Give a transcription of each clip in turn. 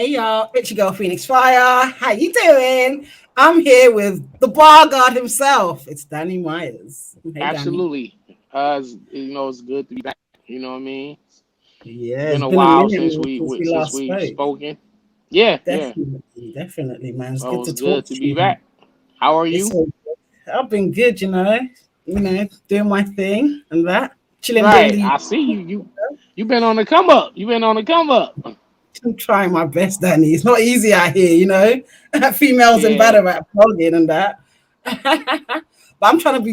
Hey y'all, it's your girl Phoenix Fire. How you doing? I'm here with the bar god himself. It's Danny Myers. Hey Danny. Absolutely. It's good to be back. You know what I mean? It's Yeah, been it's a been a while minute since man, we since we- we since last we spoke. spoken. Yeah, yeah. Definitely, man. It's So good it's to talk good to to be you. back. How are It's you? all good. I've been good, doing my thing and that, chilling, doing Right. the. I see you. You been on the come up. You been on the come up. I'm trying my best, Danny. It's not easy out here. Females and Yeah. better at blogging and that. But I'm trying to be,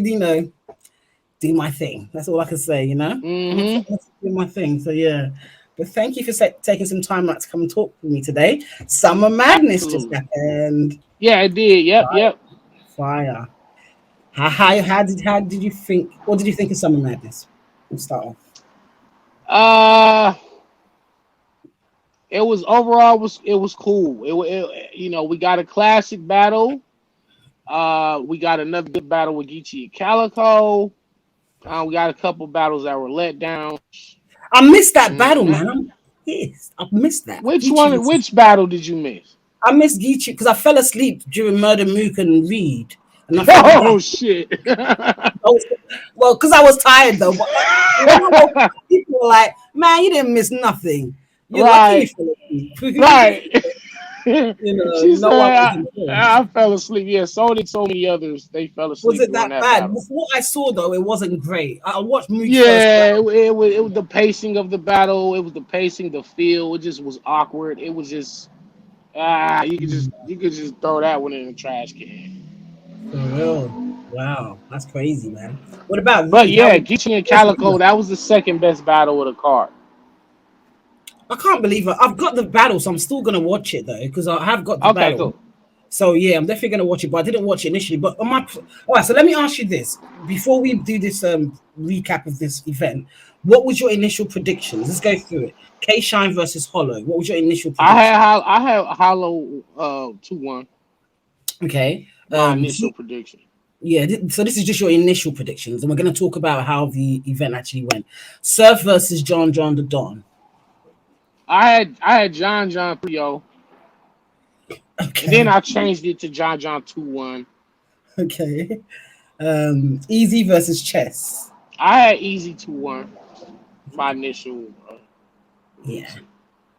do my thing. That's all I can say. I'm Mm-hmm. trying to do my thing. So yeah. But thank you for taking some time out to come and talk with me today. Summer Madness just Absolutely. happened. Yeah, it did. Yep, yep. Fire. How did you think? What did you think of Summer Madness? We'll start off. Uh it was overall it was cool. We got a classic battle. We got another good battle with Geechee and Calico. We got a couple battles that were let down. I missed that battle, And man. I'm pissed. I missed that. which Geechee one? versus Which battle did you miss? I missed Geechee because I fell asleep during Murder Mook and Reed. And I thought, Oh damn, shit! well, because I was tired though. But like, when I woke up, people were like, "Man, you didn't miss nothing. You're lucky you Right, fell asleep." right. She No said one was I informed. fell asleep. Yeah, so did so many others. They fell Was asleep it during that that bad? battle. From what I saw though, it wasn't great. I watched Mook first Yeah, battle. it was the pacing of the battle. It was the pacing, the feel. It just was awkward. It was just you could just throw that one in the trash can. For real. Wow, that's crazy, man. What about But Reed? How yeah, was Geechee and what's Reed Calico, like? that was the second best battle of the card. I can't believe it. I've got the battle, so I'm still gonna watch it though, because I have got the Okay, battle. cool. So yeah, I'm definitely gonna watch it, but I didn't watch it initially. But on my all right, so let me ask you this before we do this recap of this event. What was your initial predictions? Let's go through it. K Shine versus Hollow. What was your initial prediction? I had Hollow 2-1. Okay. My initial prediction. Yeah, so this is just your initial predictions, and we're going to talk about how the event actually went. Surf versus John the Don. I had John 3-0, and then Okay, I changed it to John 2-1. okay. Easy versus Chess. I had Easy 2-1. My initial Yeah. prediction.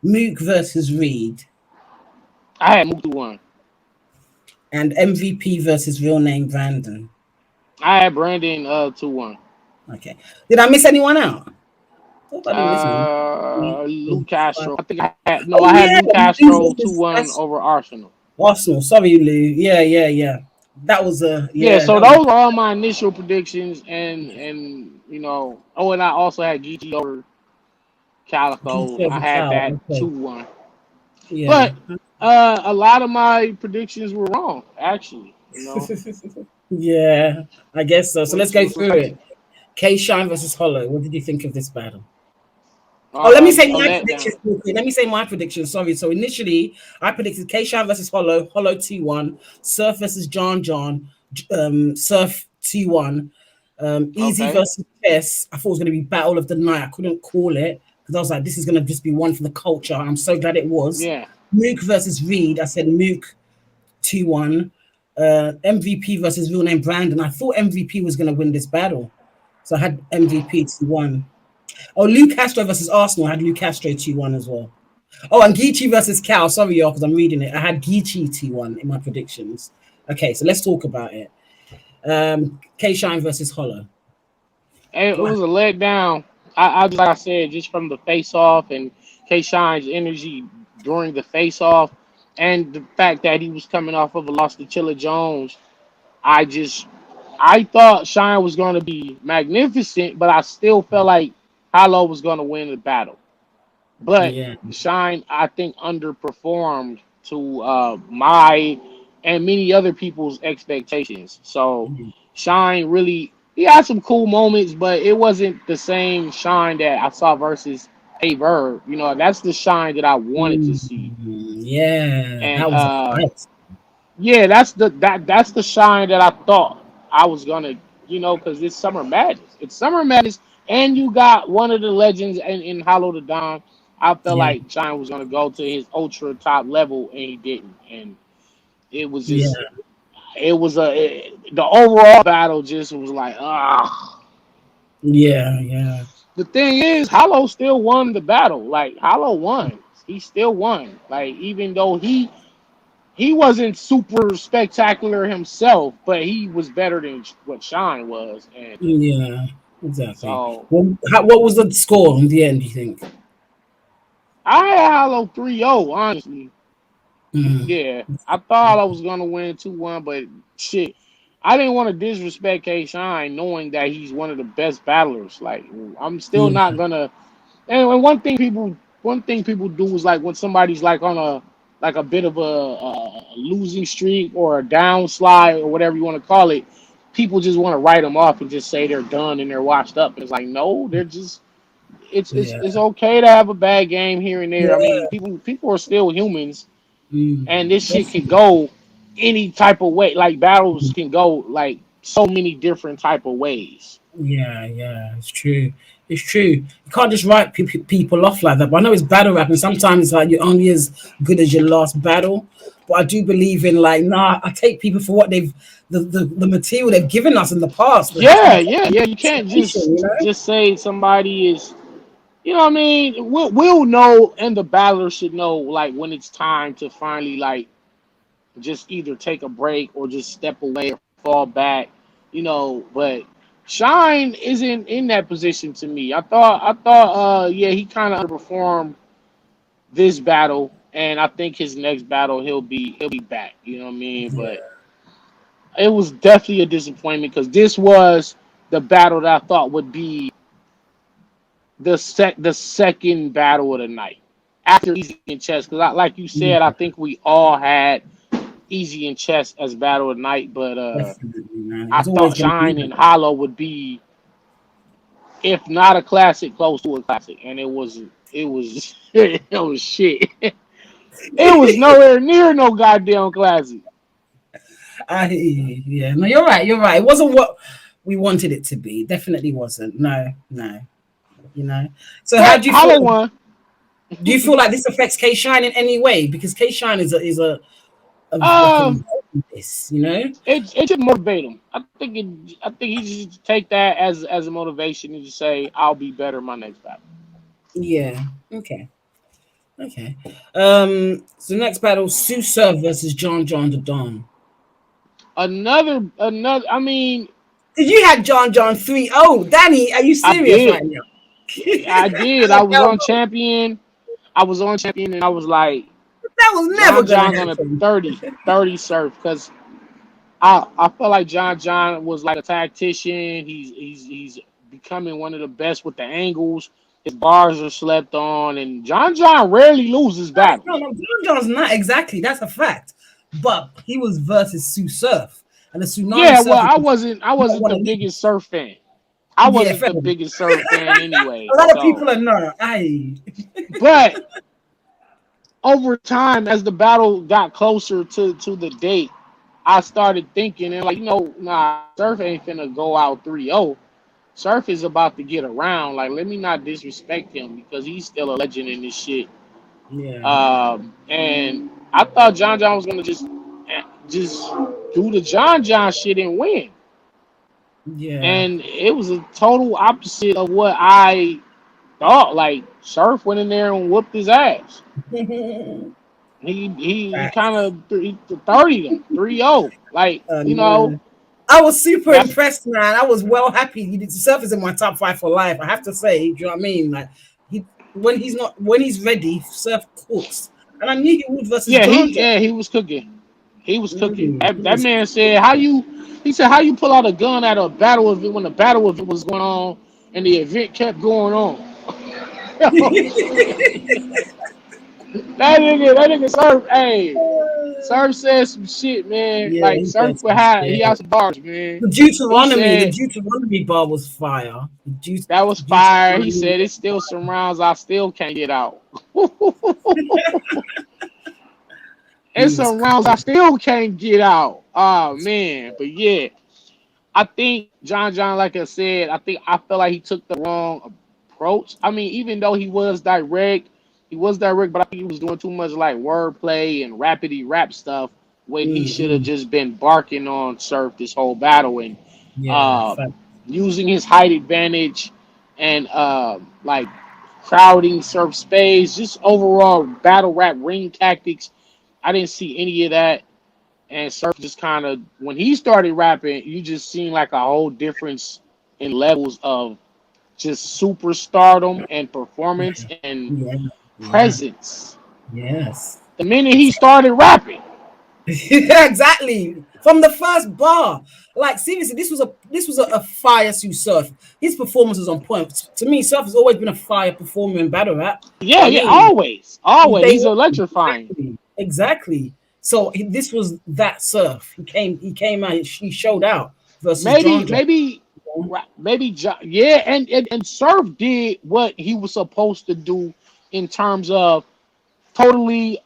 Mook versus Reed. I had Mook 2-1. And MVP versus real name Brandon. I had Brandon 2-1. Okay. Did I miss anyone out? Hope I didn't miss anyone. Luke Castro. I think Oh I had yeah, Luke Lou Castro two versus one that's over Arsenal. Arsenal. Sorry, Lou. Yeah. That was a Yeah, yeah. so That was those were all my initial predictions, and oh, and I also had Geechee over Calico. Georgia I had Cal. that Okay. 2-1. Yeah. But a lot of my predictions were wrong, actually. Yeah, I guess so. So let's which go which was through crazy. it. K Shine versus Hollow. What did you think of this battle? Oh, let me say A my predictions. letdown. Real quick. Let me say my predictions. Sorry. So initially, I predicted K Shine versus Hollow, Hollow T1, Surf versus John, Surf T1, Easy Okay. versus Chess. I thought it was going to be Battle of the Night. I couldn't call it because I was like, this is going to just be one for the culture. I'm so glad it was. Yeah. Mook versus Reed. I said Mook T1. MVP versus real name Brandon. I thought MVP was going to win this battle. So I had MVP T1. Oh, Lou Castro versus Arsenal. I had Lou Castro T1 as well. Oh, and Geechee versus Cal. Sorry, y'all, because I'm reading it. I had Geechee T1 in my predictions. Okay, so let's talk about it. K Shine versus Hollow. It Go was a letdown. Like I said, just from the face off and K Shine's energy during the face off, and the fact that he was coming off of a loss to Chilla Jones. I just I thought Shine was going to be magnificent, but I still felt like Hollow was going to win the battle. But Yeah. Shine, I think, underperformed to my and many other people's expectations. So Shine really he had some cool moments, but it wasn't the same Shine that I saw versus A Verb. That's the Shine that I wanted to see. Yeah, And that was a fight. yeah, that's the Shine that I thought I was gonna, because it's Summer Madness. It's Summer Madness, and you got one of the legends in Hollow the Don. I felt Yeah, like Shine was gonna go to his ultra top level, and he didn't. And it was yeah, just, the overall battle just was like, ah. yeah, yeah, The thing is, Hollow still won the battle. Like Hollow won. He still won. Like even though he wasn't super spectacular himself, but he was better than what Shine was. And yeah. Exactly. so Well, what was the score in the end? Do you think? I had Hollow 3-0, honestly. Mm. Yeah. I thought I was gonna win 2-1, but shit. I didn't want to disrespect K Shine knowing that he's one of the best battlers. Like I'm still Yeah, not gonna. And one thing people do is like when somebody's like on a bit of a losing streak or a downslide or whatever you want to call it, people just want to write them off and just say they're done and they're washed up. And it's like no, they're just yeah, it's okay to have a bad game here and there. I mean, yeah. people are still humans, and Mm. this shit can Definitely. go any type of way. Like battles can go like so many different type of ways. Yeah, yeah, it's true. It's true. You can't just write people off like that. But I know it's battle rap, and sometimes like you're only as good as your last battle. But I do believe in like, nah, I take people for what they've the material they've given us in the past. There has to be Yeah. You can't consideration, you know? just say somebody is. You know what I mean? We'll know, and the battler should know, like when it's time to finally like just either take a break or just step away or fall back. You know, but Shine isn't in that position to me. I thought, yeah, he kind of underperformed this battle, and I think his next battle he'll be back. You know what I mean? But Yeah, it was definitely a disappointment because this was the battle that I thought would be the second battle of the night after Easy and Chess. Because like you said, I yeah, think we all had Easy and Chess as battle of the night, but definitely, man. It I was always thought gonna be Shine that. and Hollow would be, if not a classic, close to a classic, and it was it was shit. It was nowhere near no goddamn classic. I hear you. Yeah, no, you're right. You're right. It wasn't what we wanted it to be. Definitely wasn't. No, no. You know. So how But do you Hollow feel? won. Do you feel like this affects K Shine in any way? Because K Shine is a like a Um, this, you know? it should motivate him. I think he should take that as a motivation and just say, "I'll be better my next battle." Yeah. Okay. Okay. So next battle, Sue Surf versus John the Don. Another. I mean, Did you had John 3-0? Danny, are you I serious right did. now? I did. I Like, was hell on no. champion. I was on champion, and I was like, That was never gonna John on a happen. 30 serve because I felt like John was like a tactician. He's becoming one of the best with the angles. His bars are slept on, and John rarely loses Right. No, battles. no, John's not exactly. That's a fact. But he was versus Sue Surf, and the Tsunami Yeah, well, Surf is I not wasn't one the of these. biggest surf fan. I Yeah, wasn't fair the enough. biggest surf fan anyway. A lot of So, people are not. Aye. but over time, as the battle got closer to the date, I started thinking and like, nah, Surf ain't finna go out 3-0. Surf is about to get around. Like, let me not disrespect him because he's still a legend in this shit. Yeah, And I thought John was gonna just do the John shit and win. yeah. And it was a total opposite of what I thought. Like Surf went in there and whooped his ass. He Facts. kind of 30'd him 3-0. Like, No. I was super that's impressed, man. I was well happy. He did Surf is in my top five for life. I have to say, do you know what I mean? Like he when he's ready, Surf cooks. And I knew he would versus yeah, John John. he was cooking. He was cooking. He That was man said, "How you?" He said, "How you pull out a gun at a battle event when the battle event was going on and the event kept going on?" Oh shit! That nigga Surf. Hey, Surf said some shit, man. Yeah, Like he Surf said some he shit. has some bars, man. He The said Deuteronomy bar was fire. that was fire. He Deuteronomy. said it's still some rounds I still can't get out. He It's was some rounds I cooking. still can't get out. Oh man, but yeah, I think John, like I said, I feel like he took the wrong approach. I mean, even though he was direct, He was direct, but I think he was doing too much like wordplay and rapidy rap stuff when he should have Mm-hmm. just been barking on Surf this whole battle and Yeah, uh, fact. using his height advantage and like crowding Surf space, just overall battle rap ring tactics. I didn't see any of that. And Surf just kind of, when he started rapping, you just seen like a whole difference in levels of just superstardom and performance and Yeah, yeah, presence. yes. The minute he started rapping, Yeah, exactly. From the first bar, like seriously, this was a fire Sue Surf. His performance was on point. To me, Surf has always been a fire performer in battle rap. yeah, I yeah, mean, always, always, day he's one, electrifying. exactly. So this was that Surf. He came out. He showed out versus Maybe, John John. maybe, maybe, yeah, and Surf did what he was supposed to do in terms of totally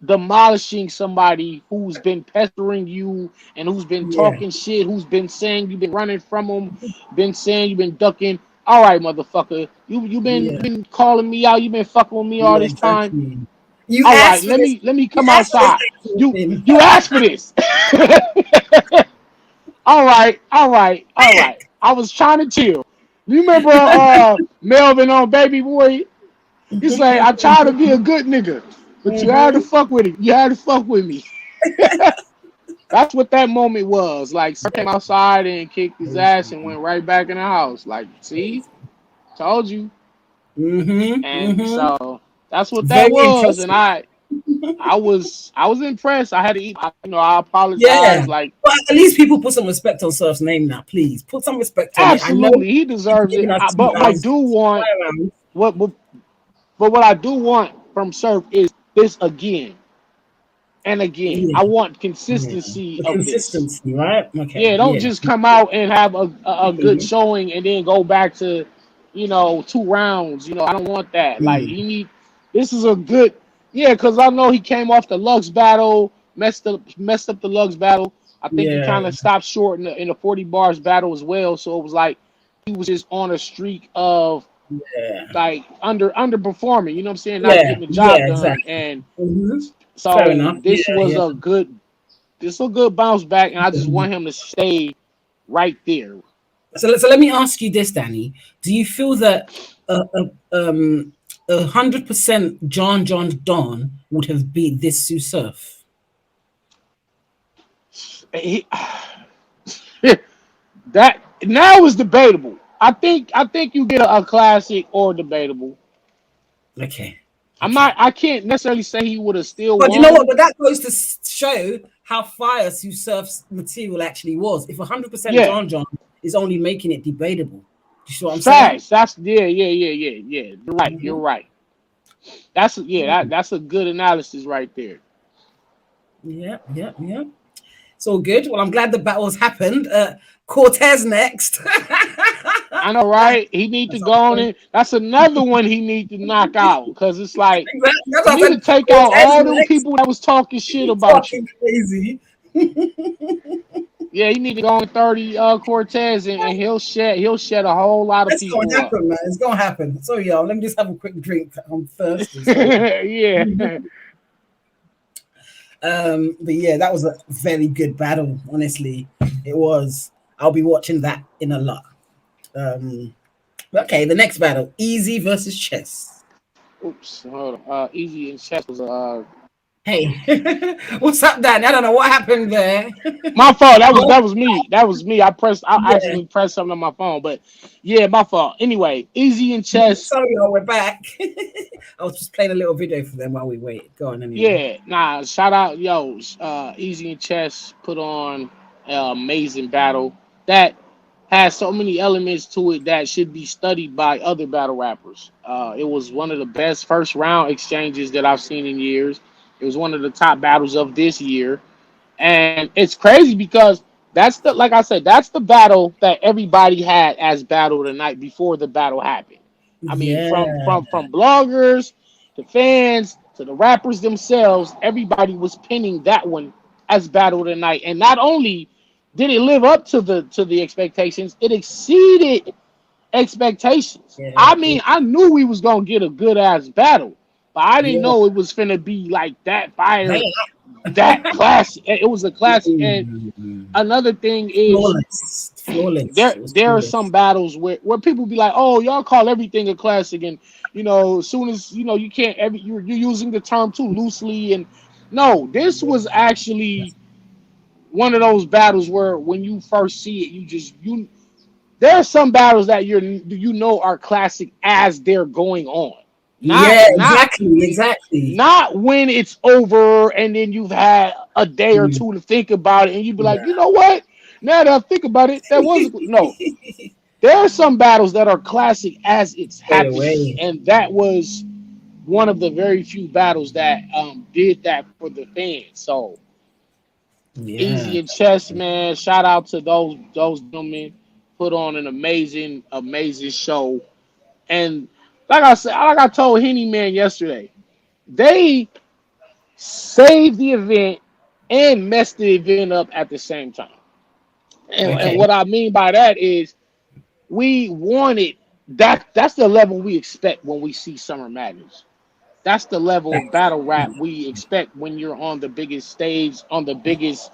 demolishing somebody who's been pestering you and who's been Yeah, talking shit, who's been saying you've been running from them, been saying you've been ducking. All right, motherfucker, you yeah, been calling me out, you been fucking with me all yeah, this time. exactly. You All right, asked for this. let me You come asked for this outside. excellent You thing. you asked for this. All right, all right, all right. I was trying to chill. You remember Melvin on Baby Boy? He say, I try to be a good nigga, but you had to Mhm. fuck with it. You had to fuck with me. That's what that moment was. Like, Sir came outside and kicked his ass and went right back in the house. Like, see, told you. Mhm. And Mhm. so that's what that Very was. And impressive. I was impressed. I had to eat. I apologize. Yeah. Like, But at least people put some respect on Surf's name now, please. Put some respect on it. I know absolutely, he you've deserves it. given us two But what I rounds, do two want, fire rounds. what, but what I do want from Surf is this again and again. I Yeah. want Yeah. consistency The of this. consistency, right? Okay. Yeah, don't Yeah. just come out and have a good Mhm. showing and then go back to, 2 rounds. I don't want that. Like Mm. you need this is a good yeah, because I know he came off the Lux battle, messed up the Lux battle. I think he Yeah. kind of stopped short in the 40 bars battle as well. So it was like he was just on a streak of Yeah. like underperforming, you know what I'm saying, not Yeah. getting the job Yeah. done. Exactly. And Hmm. Fair so enough. Yeah. Yeah. this a good bounce back, and I just want him to stay right there. So let me ask you this, Danny. Do you feel that uh, uh, um, 100% John Don would have beat this Sue Surf? He, that now is debatable. I think you get a classic or debatable. Okay. Okay. I can't necessarily say he would have still But you know what? won. But that goes to show how fire Sue Surf's material actually was. If 100% Yeah, John is only making it debatable. Do you see what I'm saying? facts. That's yeah. You're right. You're Mhm. right. That's a good analysis right there. Yeah, yeah, yeah. It's all good. Well, I'm glad the battles happened. Cortez next. I know, right? He need to That's go on in. That's another one he need to knock out because it's like exactly. That's you what I need to said. take out Cortez all them next. people that was talking shit about Fucking you. crazy. Yeah, you need to go on 30 Cortez and he'll shed a whole lot of It's gonna people up. happen, man. It's gonna happen. So, y'all, let me just have a quick drink. I'm thirsty. Sorry. Yeah. But yeah, that was a very good battle. Honestly, it was. I'll be watching that in a lot. Um, okay, the next battle: Easy versus Chess. Oops, hold on. Easy and chess was Hey, what's up, Dan? I don't know what happened there. my fault. That was Oh, that was me. That was me. I yeah. actually pressed something on my phone, but yeah, my fault. Anyway, easy and chess. Sorry, y'all. We're back. I was just playing a little video for them while we wait. Go on, anyway. Yeah, nah. Shout out, yo. Easy and chess put on an amazing battle that has so many elements to it that should be studied by other battle rappers. It was one of the best first round exchanges that I've seen in years. It was one of the top battles of this year. And it's crazy because that's the like I said, that's the battle that everybody had as battle the night before the battle happened. I mean, from Yeah, from from bloggers to fans to the rappers themselves, everybody was pinning that one as battle of the night. And not only did it live up to the expectations, it exceeded expectations. yeah. I mean, I knew we was gonna get a good ass battle. but I didn't Yeah. know it was finna be like that fire, Damn. that classic. It was a classic. And Mm. another thing is Flawless. Flawless. there It was there are some flawless. battles where people be like, oh, y'all call everything a classic, and as soon as you can't you're using the term too loosely, and no, this was actually one of those battles where when you first see it, there are some battles that are classic as they're going on, not Yeah, not exactly. Exactly. not when it's over and then you've had a day or Mm. two to think about it and you'd be like, Yeah. you know what? Now that I think about it, that was no. There are some battles that are classic as it's Straight happening, away. and that was one of the very few battles that did that for the fans. So Yeah. Easy and Chess, man. Shout out to those gentlemen. Put on an amazing show. And like I said, like I told Henny Man yesterday, they saved the event and messed the event up at the same time. And Okay. what I mean by that is we wanted that's the level we expect when we see Summer Madness. That's the level of battle rap we expect when you're on the biggest stage, on the biggest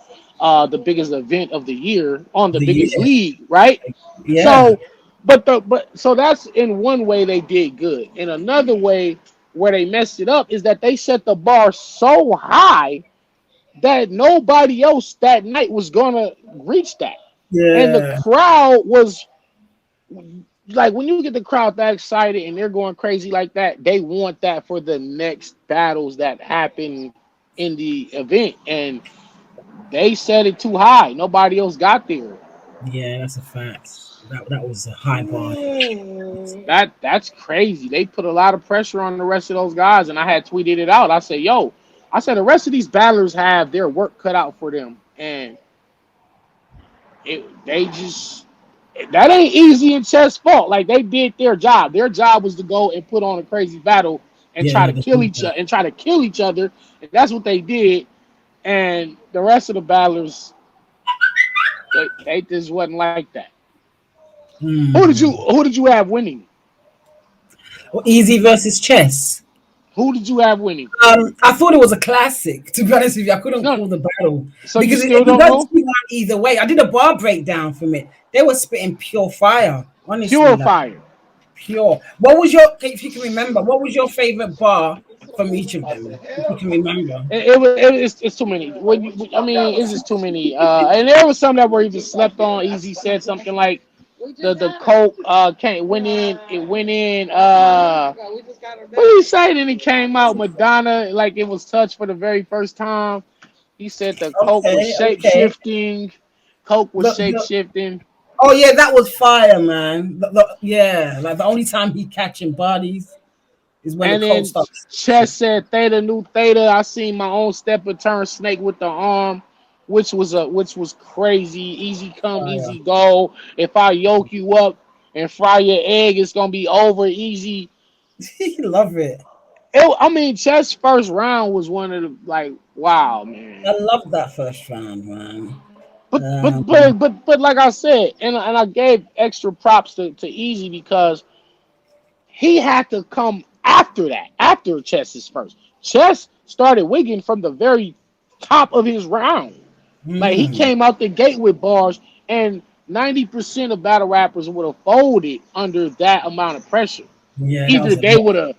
event of the year, on the The biggest year. league, right? Yeah. So, so that's in one way they did good. In another way, where they messed it up is that they set the bar so high that nobody else that night was gonna reach that, and the Yeah. crowd was like when you get the crowd that excited and they're going crazy like that, they want that for the next battles that happen in the event, and they set it too high. Nobody else got there. Yeah, that's a fact. That was a high bar. That's crazy. They put a lot of pressure on the rest of those guys, and I had tweeted it out. I said, "Yo, I said the rest of these battlers have their work cut out for them, and they just that ain't Easy and Chess fault. Like they did their job. Their job was to go and put on a crazy battle and Yeah, try to no, kill each other and try to kill each other, and that's what they did. And the rest of the battlers, they just wasn't like that. mm. Who did you have winning? Well, Easy versus Chess. Who did you have winning? I thought it was a classic. To be honest with you, I couldn't No, call the battle so you because still it don't went know? 2-1 either way. I did a bar breakdown from it. They were spitting pure fire. Honestly, Pure like fire. pure. What was your, if you can remember, what was your favorite bar from each of them? If you can remember. It's too many. I mean, it's just too many. And there was some that were even slept on. Easy said something like the Coke can't went in. It went in. What did he say? Then it came out Madonna like it was touched for the very first time. He said the Coke was Okay, shape okay. shifting. Coke was shape The, shifting. oh yeah, that was fire, man. Yeah, like the only time he catching bodies is when the And cold then stops Chess shifting. said Theta New Theta. I seen my own stepper turn snake with the arm, which was crazy. Easy come, Fire. easy go. If I yoke you up and fry your egg, it's gonna be over easy. Love it. I mean, Chess first round was one of the like, wow, I man. love that first round, man. But like I said, and I gave extra props to Easy because he had to come after that, after Chess's first. Chess started wigging from the very top of his round. Like he mm, came out the gate with bars, and 90% of battle rappers would have folded under that amount of pressure. yeah, that Either was a they lot. would have,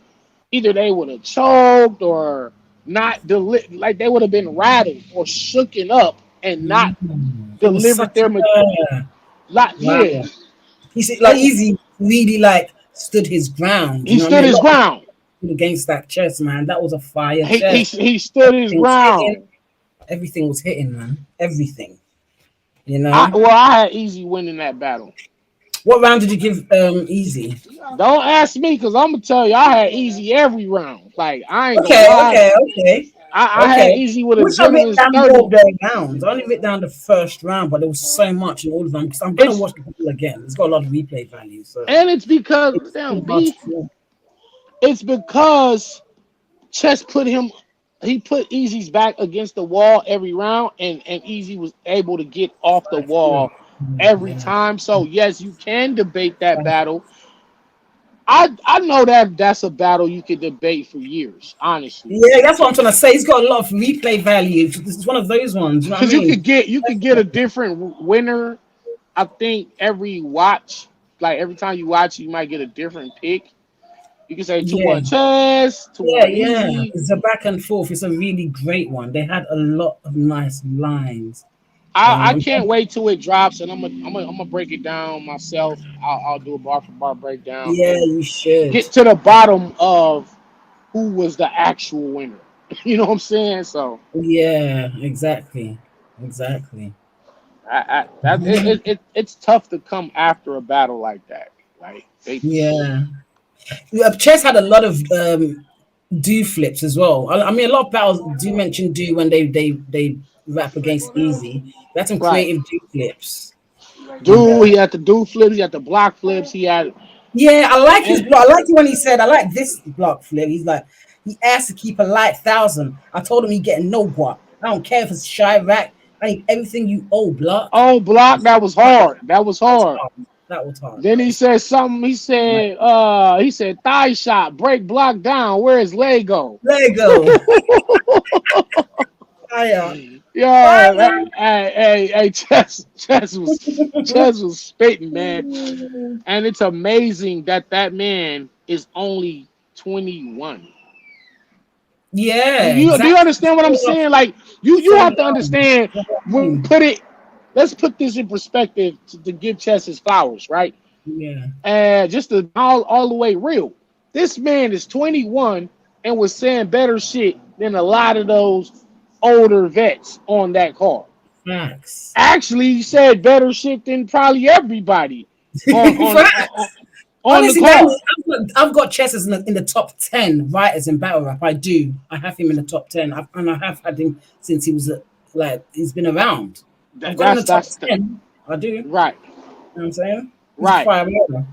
either they would have choked or like they would have been rattled or shooken up and not It was delivered such their a like yeah. wow. He said like It, Easy really like stood his ground. You he know what I stood mean? A his lot of ground. people against that chess, man. That was a fire He, chess. he he stood his Everything was hitting. ground. Everything was hitting, man. Everything. You know. I had Easy winning that battle. What round did you give Easy? Don't ask me because I'm gonna tell you I had Easy every round. Like I ain't gonna Okay, lie. okay, okay, I had okay. Easy with a Wish I written gentleman's down more 30. of their rounds. I only written down the first round, but there was so much in all of them because I'm gonna It's watch the battle again. It's got a lot of replay value, so and it's because it's damn too hard to B. call. It's because Chess put him. He put Easy's back against the wall every round, and Easy was able to get off the Five, two. wall every Yeah, time. So yes, you can debate that battle. I know that that's a battle you could debate for years, honestly, Yeah, that's what I'm trying to say. He's got a lot of replay value. This is one of those ones. You know what I because mean? you could get a different winner. I think every watch, like every time you watch, you might get a different pick. You can say two Yeah, one chess, two yeah, one yeah. easy. It's a back and forth. It's a really great one. They had a lot of nice lines. I I'm can't wait till it drops, and I'm gonna break it down myself. I'll do a bar for bar breakdown Yeah, and you should. get to the bottom of who was the actual winner. You know what I'm saying? So Yeah, exactly. Exactly. it's tough to come after a battle like that. Like they, Yeah. Chess had a lot of do flips as well. I mean, a lot of battles do mention do when they rap against easy. That's some right. creative do flips. And Dude, he had the do flips, he had the block flips, he had yeah, I like his and block. I like it when he said, I like this block flip. He's like, he asked to keep a light thousand. I told him he getting no guap. I don't care if it's shy rack. I need everything you owe, block. oh block, that was hard. That was That was hard. hard. That was hard. Then That he was said something. like, He said thigh shot, break block down. Where is Lego? Lego. Fire. Yeah, Fire. Chess was spitting, man, and it's amazing that that man is only 21. Yeah, Do you exactly. understand what I'm saying? Like you So have to young. understand. You know what I mean? Put it. Let's put this in perspective to give Chess his flowers, right? Yeah. And just to all the way real, this man is 21 and was saying better shit than a lot of those older vets on that card. Facts. Actually, he said better shit than probably everybody on on on, Facts. on the Honestly, Danny, card. I've got Chess as in the top 10 writers in battle rap. I do. I have him in the top 10. And I have had him since he was like, he's been around. I've got him in the top That's the, 10. I do. You know right, what I'm saying? He's a right. fire player.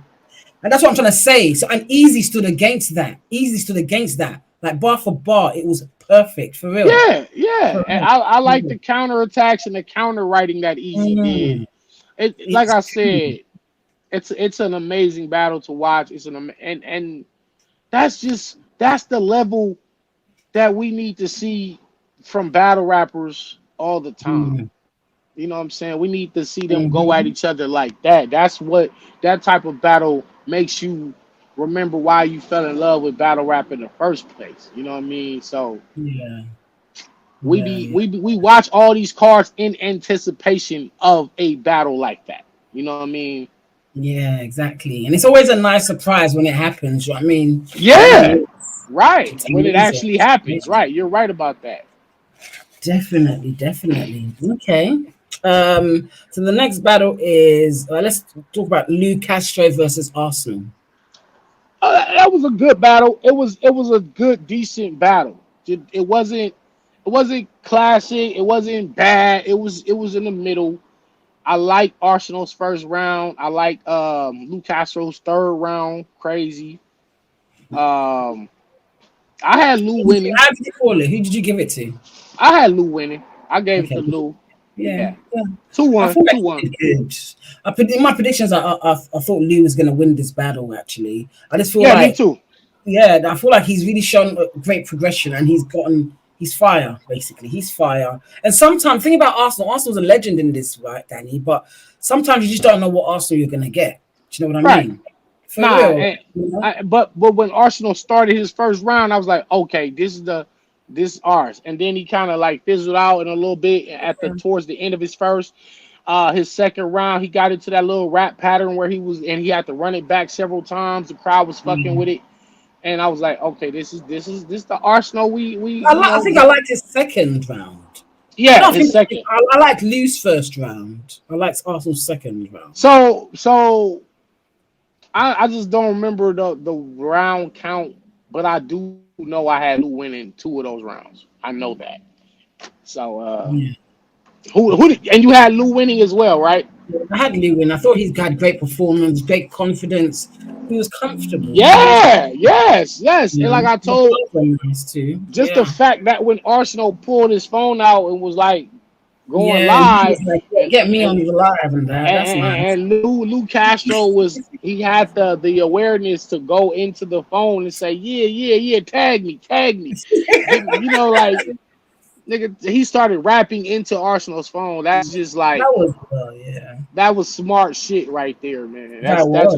And that's what I'm trying to say. So, and Easy stood against that. Easy stood against that. Like, bar for bar, it was perfect. For real. Yeah, yeah. For And real. I For like real. the counterattacks and the counter writing that Easy did. Mm. Like It's I true. said, it's an amazing battle to watch. And that's the level that we need to see from battle rappers all the time. Mm. You know what I'm saying? We need to see them go at Mhm. each other like that. That's what that type of battle makes you remember why you fell in love with battle rap in the first place. You know what I mean? So Yeah. Yeah. Yeah. we watch all these cards in anticipation of a battle like that. You know what I mean? Yeah, exactly. And it's always a nice surprise when it happens. You know what I mean? Whatever Yeah, it is, right. it's When it amazing. actually It's happens, amazing. right? You're right about that. Definitely, definitely. Okay. So the next battle is let's talk about Lou Castro versus Arsenal. That was a good battle. It was a good decent battle. It wasn't classic. It wasn't bad. It was in the middle. I like Arsenal's first round. I like Lou Castro's third round. Crazy. Um, I had Lou winning. How did you call it? Who did you give it to? I had Lou winning. I gave it Okay. to Lou. Yeah. Yeah, Yeah. two I one, thought two that one. he did good. In my predictions, I thought Lou was going to win this battle. Actually, I just feel Yeah, me like too. yeah, I feel like he's really shown a great progression, and he's fire. Basically, he's fire. And sometimes think about Arsenal. Arsenal's a legend in this, right, Danny? But sometimes you just don't know what Arsenal you're gonna get. Do you know what I Right. mean? For Nah, real. You know? but when Arsenal started his first round, I was like, okay, this is ours. And then he kind of like fizzled out in a little bit at the towards the end of his first. His second round, he got into that little rap pattern where he had to run it back several times. The crowd was fucking with it, and I was like, okay, this the Arsenal we you I know think I liked his second round. I yeah don't his think second. I like Lou's first round. I like Arsenal's second round. So I just don't remember the round count, but I do know I had Lou winning two of those rounds. I know that. So Yeah. and you had Lou winning as well, right? I had Lou win. I thought he's got great performance, great confidence. He was comfortable. He was, Yeah, yes. you And like know, I the told, flow was nice too. just the Yeah. fact that when Arsenal pulled his phone out and was like, going Yeah, and he live, was like, yeah, and get me and on the live and that. That's nice. and Lou Castro was he had the awareness to go into the phone and say, yeah, yeah, yeah, tag me, give me, like nigga. He started rapping into Arsenal's phone. That's just like That was yeah. that was smart shit right there, man. That High was.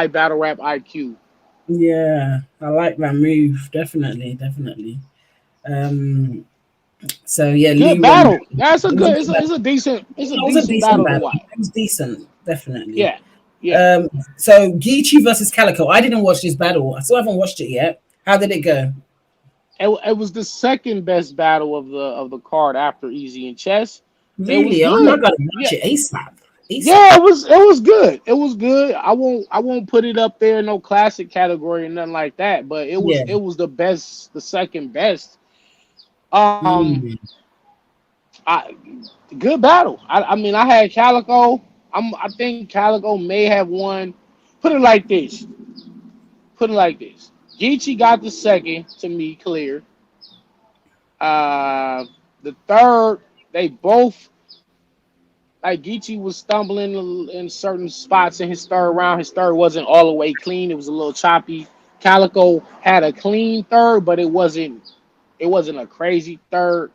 battle rap IQ. Yeah, I like that move. Definitely, definitely. Um, so yeah, Good Lou won that. battle. That's a It was a good. good battle. It's a It was a decent decent battle to battle. watch. It was decent, definitely. Yeah, yeah. So Geechee versus Calico. I didn't watch this battle. I still haven't watched it yet. How did it go? It was the second best battle of the card after Easy and Chess. It was Really? I'm not good. gonna Yeah, watch it ASAP. ASAP. yeah. It was good. It was good. I won't put it up there no classic category or nothing like that. But Yeah. it was the best, the second best. Um, Mm, I good battle. I mean, I had Calico. I think Calico may have won. Put it like this. Put it like this. Geechee got the second to me clear. Uh, the third, they both like Geechee was stumbling in certain spots in his third round. His third wasn't all the way clean. It was a little choppy. Calico had a clean third, but it wasn't a crazy third.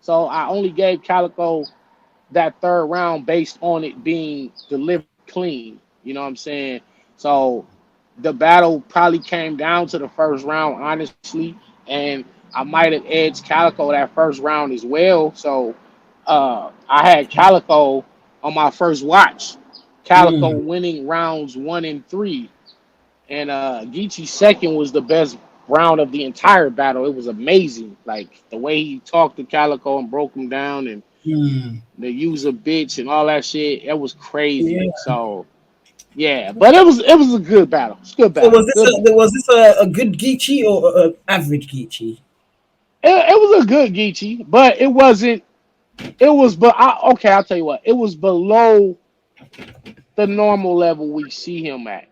So I only gave Calico that third round based on it being delivered clean. You know what I'm saying? So the battle probably came down to the first round, honestly, and I might have edged Calico that first round as well. So I had Calico on my first watch. Calico mm, winning rounds 1 and 3, and Geechee's second was the best round of the entire battle. It was amazing, like the way he talked to Calico and broke him down, and mm. the use a bitch and all that shit. It was crazy. Yeah. So yeah, but it was a good battle. It's a good So battle. Good. was this a good Geechee or a average Geechee? It was a good Geechee, but it wasn't. It was, but okay. I'll tell you what. It was below the normal level we see him at.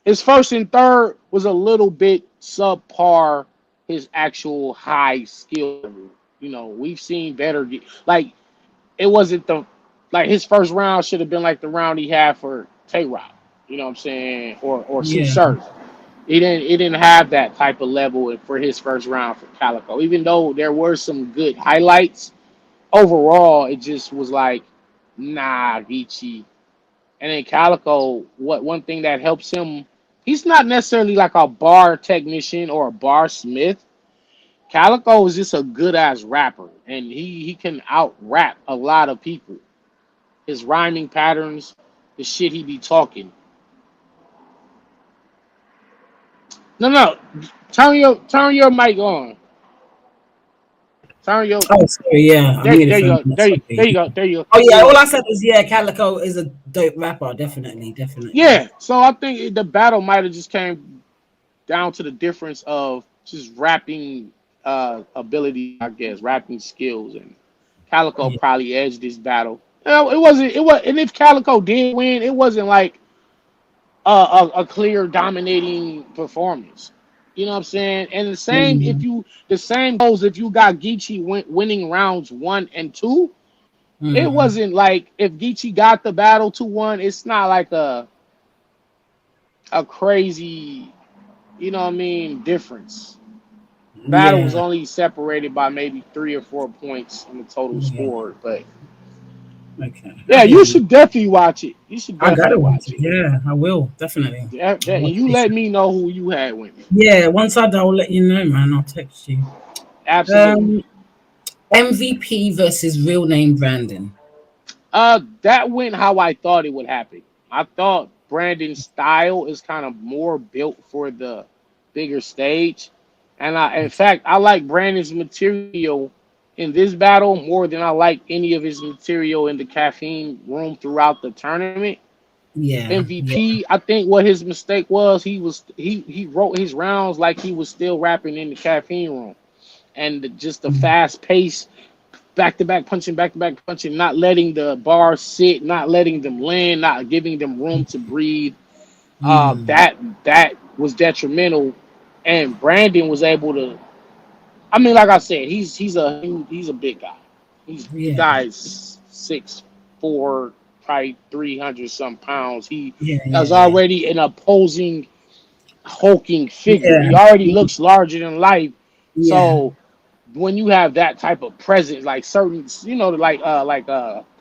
His first and third was a little bit subpar. His actual high skill level. We've seen better. Like it wasn't the like his first round should have been like the round he had for Tay Rock. You know what I'm saying? Or Sue Yeah. Surf. He didn't have that type of level for his first round for Calico. Even though there were some good highlights, overall it just was like, nah, Geechee. And then Calico, what one thing that helps him, he's not necessarily like a bar technician or a bar smith. Calico is just a good ass rapper, and he can out rap a lot of people. His rhyming patterns, the shit he be talking. No, no, turn your mic on. Turn your Oh, sorry. Yeah, I there muted there for you a go. minute. Sorry. There you go. There you go. Oh There yeah, you all go. I said was yeah, Calico is a dope rapper. Definitely, definitely. Yeah. So I think the battle might have just came down to the difference of just rapping ability, I guess, rapping skills, and Calico Yeah. probably edged this battle. It wasn't. It was, and if Calico did win, it wasn't like a clear dominating performance. You know what I'm saying? And Mm, the same goes if you got Geechee winning rounds 1 and 2. It mm, wasn't like if Geechee got the battle 2-1. It's not like a crazy, difference. Battle was yeah. only separated by maybe 3 or 4 points in the total Yeah. score. But Okay. I yeah, hear you you. should definitely watch it. You should I definitely gotta watch watch it. it. Yeah, I will definitely. I'll And watch you this. let me know who you had winning. Yeah, once I do, I'll let you know, man. I'll text you. Absolutely. Um, MVP versus real name Brandon. That went how I thought it would happen. I thought Brandon's style is kind of more built for the bigger stage, and in fact, I like Brandon's material in this battle more than I like any of his material in the caffeine room throughout the tournament. Yeah, yeah, MVP, I think what his mistake was, he wrote his rounds like he was still rapping in the caffeine room, and just the mm, fast pace back to back punching, not letting the bars sit, not letting them land, not giving them room to breathe. mm, That was detrimental, and Brandon was able to. I mean, like I said, he's a big guy. The Yeah, guy's 6'4", probably 300 some pounds. He yeah, is yeah, already an opposing hulking figure. yeah, He already looks larger than life. yeah, So when you have that type of presence, like certain,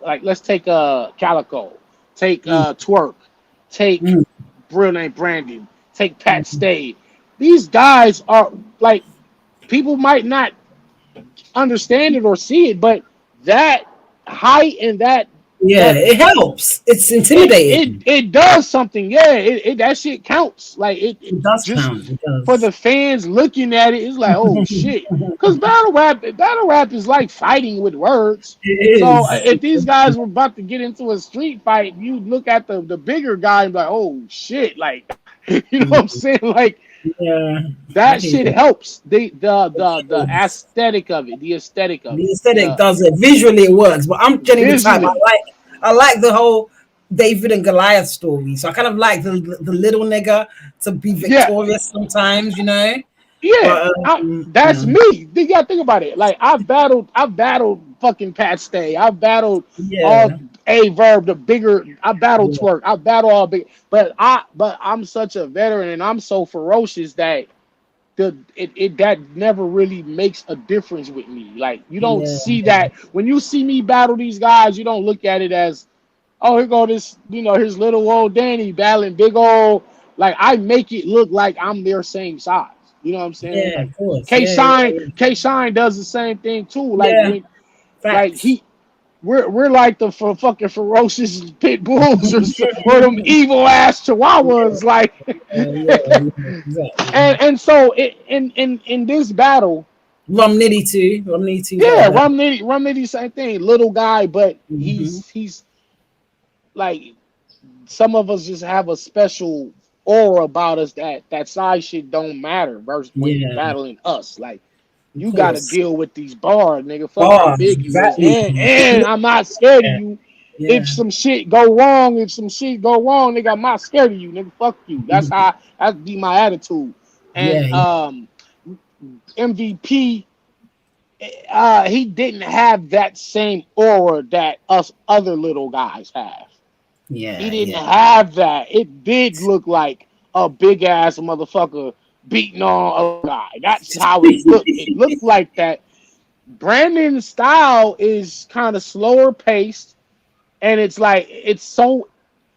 like let's take Calico, take mm, Twerk, take mm, real name Brandon, take Pat mm. Stay. These guys are like people might not understand it or see it, but that height and Yeah, that it helps. It's it intimidating. it does something. Yeah, that shit counts. Like it It does just count. It for the does. fans looking at it, it's like, oh shit. Because battle rap is like fighting with words. It So is. if these guys were about to get into a street fight, you look at the bigger guy and be like, oh shit, like you know what I'm saying? Like Yeah, I that hear shit you. helps. The It is. aesthetic of it, the aesthetic of The it, aesthetic the does it. Visually, it works. But I'm generally the type visually. I like the whole David and Goliath story. So I kind of like the little nigga to be Yeah, victorious sometimes, you know. yeah, But you that's know, me. You gotta think about it. Like I've battled fucking Pat Stay. I've battled all yeah, a verb, the bigger. I battled yeah, Twerk. I battled all big. But I'm such a veteran and I'm so ferocious that that never really makes a difference with me. Like you don't yeah, see that when you see me battle these guys. You don't look at it as, oh, here go this, his little old Danny battling big old. Like I make it look like I'm their same size. You know what I'm saying? yeah. Like Of course, K yeah, yeah, Shine, yeah. K Shine does the same thing too. Like Yeah, when, like facts. we're like the fucking ferocious pit bulls or them evil ass chihuahuas. Like, Yeah, yeah, exactly. and so in this battle, Rum Nitty too got yeah, that. Rum Nitty, same thing, little guy, but Hmm. he's like some of us just have a special aura about us that size shit don't matter versus when you Yeah, battling us. Like of you gotta course. deal with these bars, nigga. Fuck how Bars, big you is. exactly. And I'm not scared of Yeah, you. yeah. If some shit go wrong, nigga, I'm not scared of you, nigga. Fuck you. That'd be my attitude. Yeah, And yeah, MVP, he didn't have that same aura that us other little guys have. He yeah, didn't yeah. have that. It did look like a big ass motherfucker beating on a guy. That's how it looked. It looked like that. Brandon's style is kind of slower paced, and it's like it's so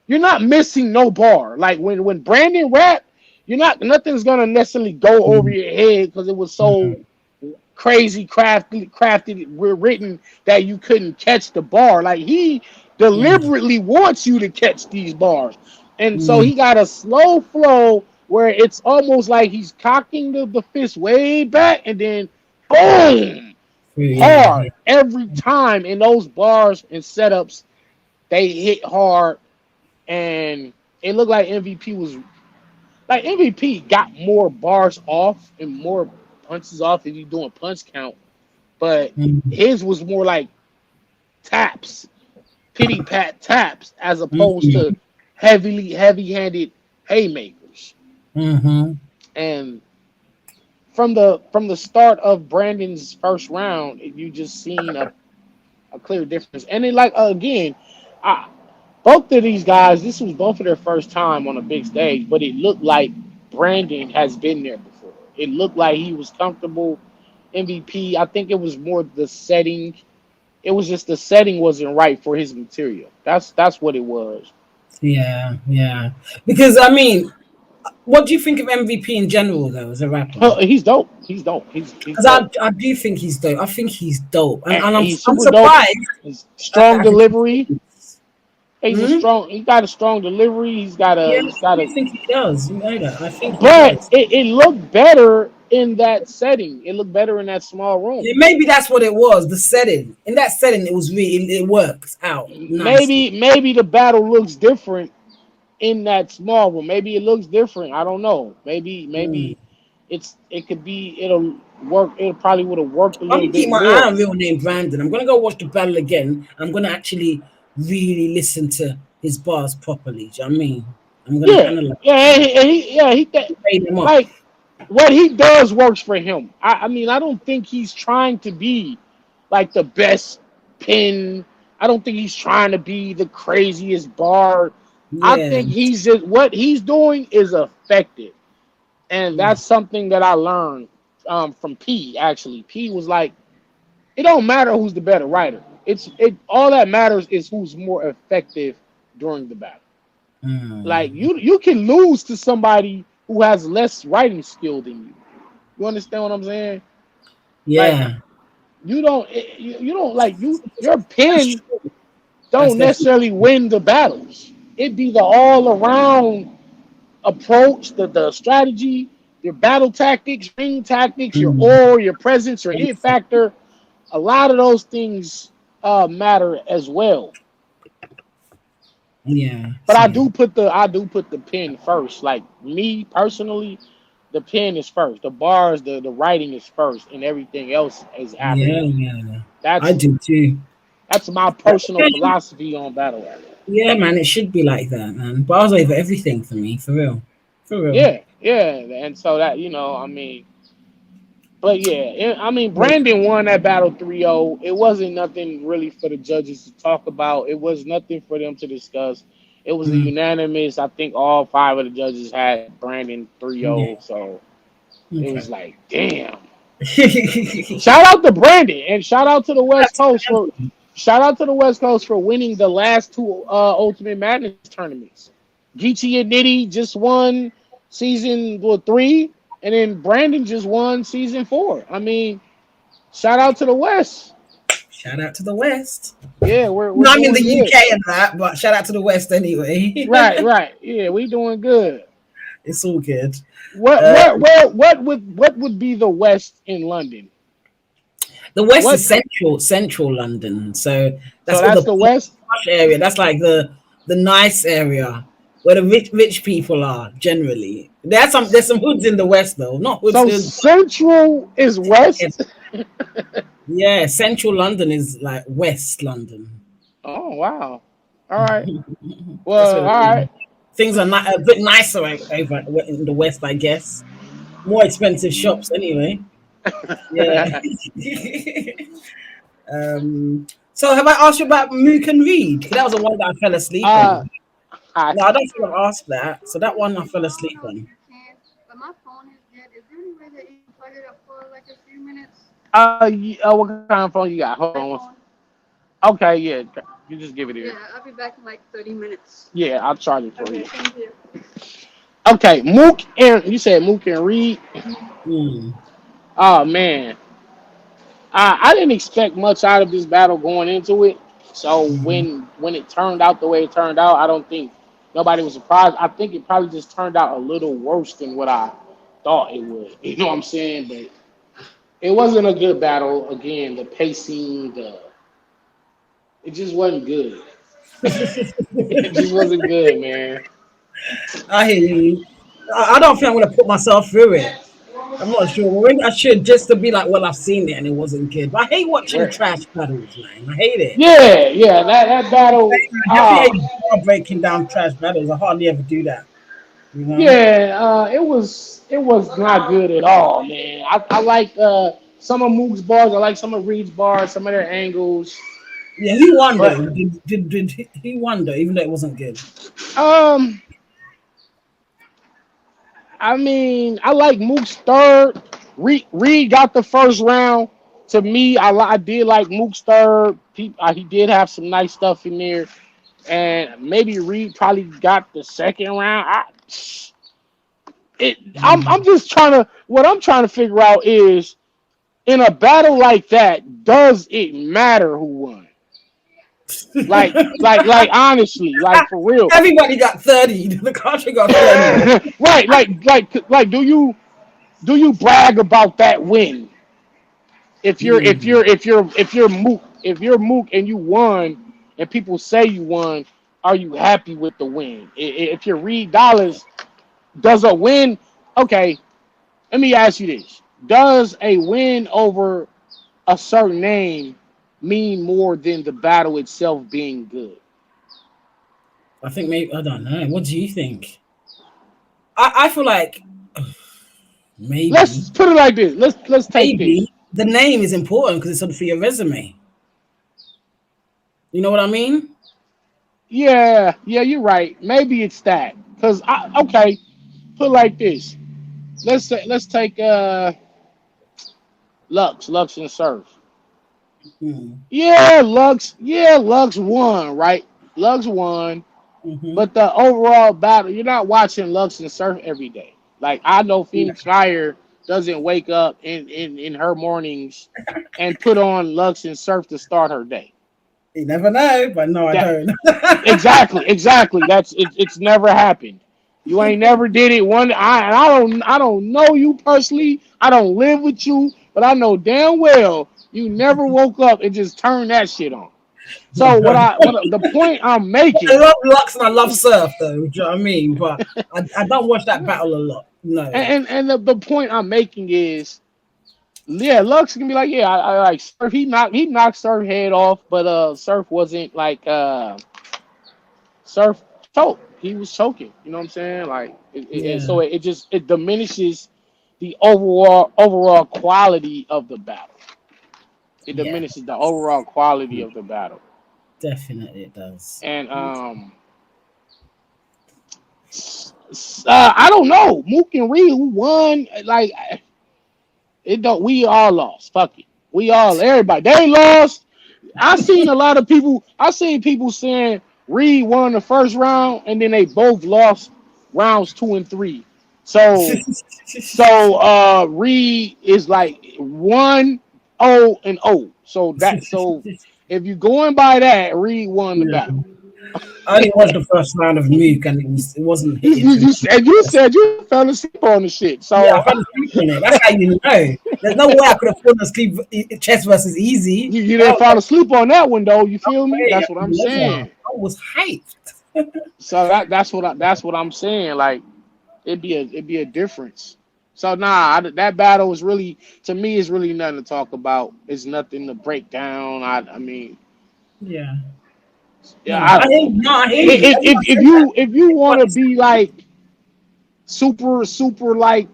you're not missing no bar. Like when Brandon rap, you're not nothing's gonna necessarily go over Mhm, your head because it was mhm, so crazy crafted we're written that you couldn't catch the bar. Like he mm, deliberately wants you to catch these bars. And so mm. he got a slow flow where it's almost like he's cocking the fist way back and then boom Yeah, hard yeah, every time in those bars and setups they hit hard and it looked like MVP got more bars off and more punches off if you're doing punch count, but mm, his was more like taps, pity pat taps, as opposed to mm, heavy handed haymakers. mhm. And from the start of Brandon's first round, you just seen a clear difference. And then like again, I, both of these guys, this was both of their first time on a big stage, but it looked like Brandon has been there before. It looked like he was comfortable. MVP, I think it was more the setting. It was just the setting wasn't right for his material. That's what it was. Yeah, yeah. Because I mean, what do you think of MVP in general, though, as a rapper? He's dope. He's dope. He's Because dope. I do think he's dope. I think he's dope, and, And and he's I'm super dope. surprised He's strong at his delivery. performance. He's a Hmm? strong. He got a strong delivery. He's got a. Yeah, He's got I a. do think he does. You know that. I think he But does. it looked better in that setting. It looked better in that small room. Yeah, maybe that's what it was. The setting. In that setting, it was really it works out nicely. Maybe the battle looks different in that small room. Maybe it looks different. I don't know. Mm. Maybe it could be it'll work. It probably would have worked a I'm little gonna keep bit my eye more. on real name Brandon. I'm gonna go watch the battle again. I'm gonna actually really listen to his bars properly. Do you know what I mean? I'm gonna Yeah, analyze yeah, them, weigh them up. like what he does works for him. I mean, I don't think he's trying to be like the best pen. I don't think he's trying to be the craziest bard. I Yeah. think he's just what he's doing is effective, and Yeah. that's something that I learned from P. Actually, P was like, it don't matter who's the better writer. It all that matters is who's more effective during the battle. Like Mm. you can lose to somebody who has less writing skill than you. You understand what I'm saying? Like Yeah. you don't like your That's pen true. That's don't definitely necessarily win the battles. It be the all around approach, the strategy, your battle tactics, ring tactics, your mm. aura, your presence, your it factor. A lot of those things matter as well. Yeah. But Same. I do put the pen first. Like me personally, the pen is first. The bars, the writing is first, and everything else is after Yeah. that. Yeah. I That's do too. that's my personal philosophy on battle rap. Yeah, man, it should be like that, man. Bars over everything for me, for real. For real. Yeah, yeah, and so that I mean, but yeah, I mean, Yeah. Brandon won that battle 3-0. It wasn't nothing really for the judges to talk about. It was nothing for them to discuss. It was a Mm. unanimous. I think all five of the judges had Brandon Yeah. 3-0. So it Okay. was like, damn. Shout out to Brandon and shout out to the West Coast for winning the last two Ultimate Madness tournaments. Geechee and Nitty just won season 3, and then Brandon just won season 4. I mean, shout out to the West. Shout out to the West. Yeah, we're No, I'm in the doing good. UK and that, but shout out to the West anyway. Right, right. Yeah, we doing good. It's all good. What Uh, what what what would be the West in London? the West What? is central London, so So that's all that's the the West. posh area. That's like the nice area where the rich people are generally. There's some hoods in the West though, not So hoods. Central is West. Yeah, central London is like West London. Oh wow. All right. That's Well, what all it is. right. Things are not a bit nicer over in the West, I guess. More expensive shops anyway. Yeah. So have I asked you about Mook and Reed? 'Cause that was the one that I fell asleep uh, on. I, No, I don't think I've asked that. So that one I fell asleep on. But my phone is dead. Is there any way that you can plug it up for like a few minutes? what kind of phone you got? Hold on. iPhone. Okay, yeah. You just give it here. Yeah, I'll be back in like 30 minutes. Yeah, I'll charge it for Okay, you. thank you. Okay, Mook and you said Mook and Reed. Hmm. Oh man, I didn't expect much out of this battle going into it. So Mhm. when it turned out the way it turned out, I don't think nobody was surprised. I think it probably just turned out a little worse than what I thought it would. You know what I'm saying? But it wasn't a good battle. Again, the pacing, it just wasn't good. It just wasn't good, man. I hear you. I don't think I'm gonna put myself through it. I'm not sure. Well, maybe I should just to be like, well, I've seen it and it wasn't good. But I hate watching Where? trash battles, man. I hate it. Yeah, yeah. That battle. I definitely hate breaking down trash battles. I hardly ever do that. You know? Yeah. It was not good at all, man. I like some of Mook's bars. I like some of Reed's bars. Some of their angles. Yeah, he won But though. Did he won though, even though it wasn't good. um, I mean, I like Mook's third. Reed got the first round. To me, I did like Mook's third. He did have some nice stuff in there, and maybe Reed probably got the second round. I'm just trying to. What I'm trying to figure out is in a battle like that, does it matter who won? Like honestly, like for real. Everybody got 30. The country got 30. Right, like do you brag about that win? Hmm. If you're Mook and you won and people say you won, are you happy with the win? If you're Reed Dollars, does a win okay, let me ask you this. Does a win over a certain name mean more than the battle itself being good? I think maybe I don't know. What do you think? I feel like maybe Let's put it like this. Let's take this. maybe the name is important because it's sort of for your resume. You know what I mean? Yeah, yeah, you're right. Maybe it's that. Cause I okay, put it like this. Let's take Lux and Surf. Mm. Yeah, Lux won, right? Lux won, Hmm. but the overall battle, you're not watching Lux and Surf every day. Like I know Yeah. Phoenix Fire doesn't wake up in her mornings and put on Lux and Surf to start her day. You never know, but no, I That don't. exactly. That's it. It's never happened. You ain't never did it. I don't know you personally. I don't live with you, but I know damn well you never woke up and just turned that shit on. So the point I'm I making, love Lux and I love Surf, though. Do you know what I mean? But I don't watch that battle a lot. No. and the point I'm making is, yeah, Lux can be like, yeah, I like Surf. He knocked Surf head off, but Surf wasn't like Surf choked. He was choking. You know what I'm saying? Like, Yeah. so it just it diminishes the overall quality of the battle. It Yeah. diminishes the overall quality of the battle. Definitely it does. And I don't know. Mook and Ree who won. Like it don't. We all lost. Fuck it. Everybody. They lost. I seen people saying Reed won the first round, and then they both lost rounds 2 and 3. So Reed is like 1-0-0. So if you're going by that, Reed won the Yeah. battle. I only watched the first round of Nuke and it wasn't You, hitting you, for me. you, said you said you fell asleep on the shit. Yeah, I So fell asleep on it. That's how you know. There's no way I could have fallen asleep chess versus easy. you That didn't was fall asleep on that one though. You feel no me? way. That's I what could I'm never. saying. I was hyped. So that's what I'm saying. Like it'd be a difference. So nah, that battle is really to me is really nothing to talk about. It's nothing to break down. I mean, Yeah. yeah, No, I I don't hear know. you. No, I hear you. If Everyone if, if said that. you if you want to Everybody be like super like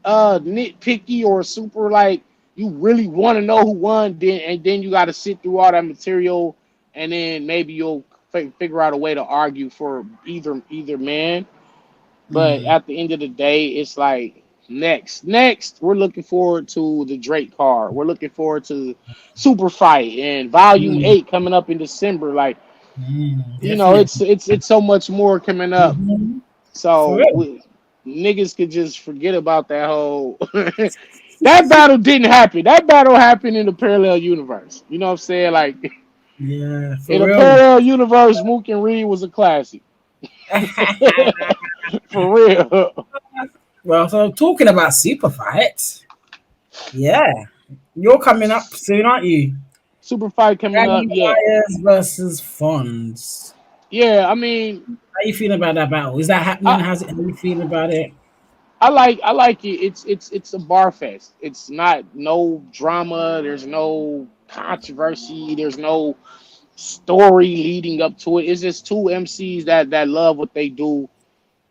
nitpicky or super like you really want to know who won, then you got to sit through all that material, and then maybe you'll figure out a way to argue for either man. But Mm, at the end of the day, it's like next, we're looking forward to the Drake card. We're looking forward to Super Fight and Volume mm, 8 coming up in December. Like definitely. it's so much more coming up. Hmm. For So real. niggas could just forget about that whole. That battle didn't happen. That battle happened in a parallel universe. You know what I'm saying? Like Yeah, for in a real. parallel universe, Mook and Reed was a classic. For real. Well, so talking about super fights, yeah, you're coming up soon, aren't you? Super fight coming up. Danny Yeah. Myers versus Fonz. Yeah, I mean, How you feeling about that battle? Is that happening? I How you feeling about it? I like it. It's a bar fest. It's not no drama. There's no controversy. There's no story leading up to it. It's just two MCs that love what they do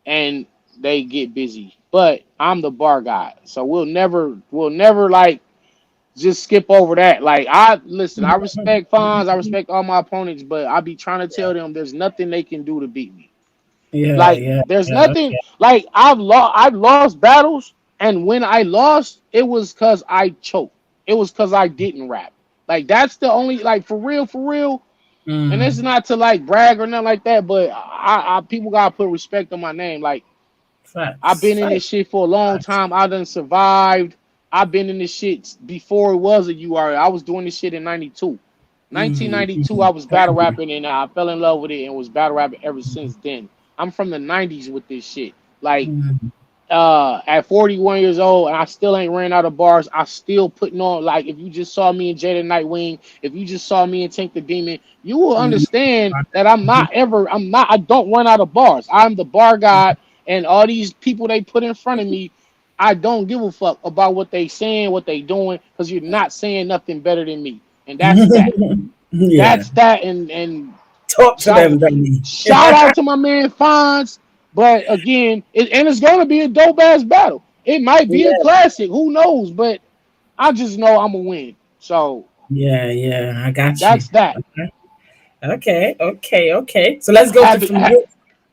and they get busy. But I'm the bar guy, so we'll never like just skip over that. Like I listen, I respect Fonz, I respect all my opponents, but I be trying to tell them there's nothing they can do to beat me. Yeah, Like yeah, there's yeah. nothing like I've lost battles, and when I lost, it was cause I choked. It was cause I didn't rap. Like that's the only like for real. And it's Mm, not to like brag or nothing like that, but I people gotta put respect on my name. Like I've facts, been in facts, this shit for a long facts. time. I done survived. I've been in this shit before it was a URL. I was doing this shit in 92. Mm, 1992, I mm, was battle thank you. rapping and I fell in love with it and was battle rapping ever since then. I'm from the 90s with this shit. Like Mm, at 41 years old and I still ain't ran out of bars. I still putting on like if you just saw me in Jada Nightwing, if you just saw me in Tank the Demon, you will mm. understand that I don't run out of bars. I'm the bar god and all these people they put in front of me, I don't give a fuck about what they saying, what they doing, because you're not saying nothing better than me. And that's that. Yeah, That's that and talk to shout them, Danny. shout out to my man Fonz. But again, it's gonna be a dope ass battle. It might be a Yeah, classic, who knows? But I just know I'm gonna win. So yeah, yeah. I got you. that's that. Okay. Okay. So let's go to Had to from ha,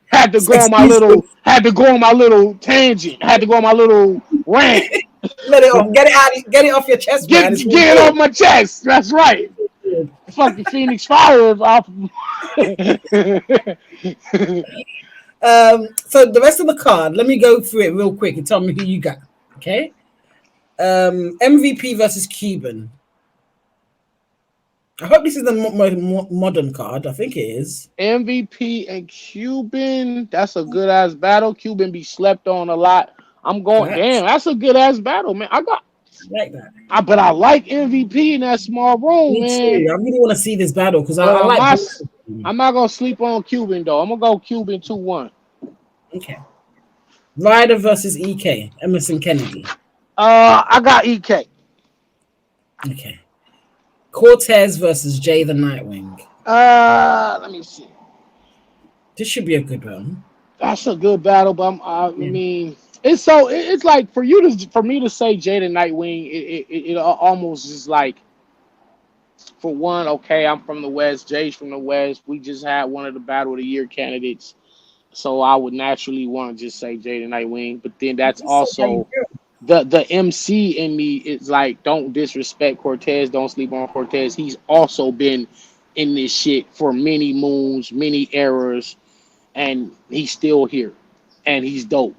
had to go on my exclusive. little tangent. Had to go on my little rant. Let it off. Get it out. Get it off your chest, man. It's all Get it off good. my chest. That's right. Good. Fucking Phoenix Fire off. So the rest of the card, let me go through it real quick and tell me who you got. Okay. MVP versus Cuban. I hope this is the modern card. I think it is. MVP and Cuban. That's a good ass battle. Cuban be slept on a lot. I'm going. Facts. Damn, that's a good ass battle, man. Like that. But I like MVP in that small room, Me man. too. I really want to see this battle because But I like both of them. I'm not gonna sleep on Cuban though. I'm gonna go Cuban 2-1. Okay. Ryder versus EK. Emerson Kennedy. I got EK. Okay. Cortez versus Jay the Nightwing. Let me see. This should be a good one. That's a good battle, but I Yeah. mean, it's like for me to say Jada Nightwing, it almost is like, for one, okay, I'm from the West, Jay's from the West. We just had one of the Battle of the Year candidates, so I would naturally want to just say Jada Nightwing. But then that's Just say how you also feel. the MC in me is like, don't disrespect Cortez, don't sleep on Cortez. He's also been in this shit for many moons, many eras, and he's still here, and he's dope.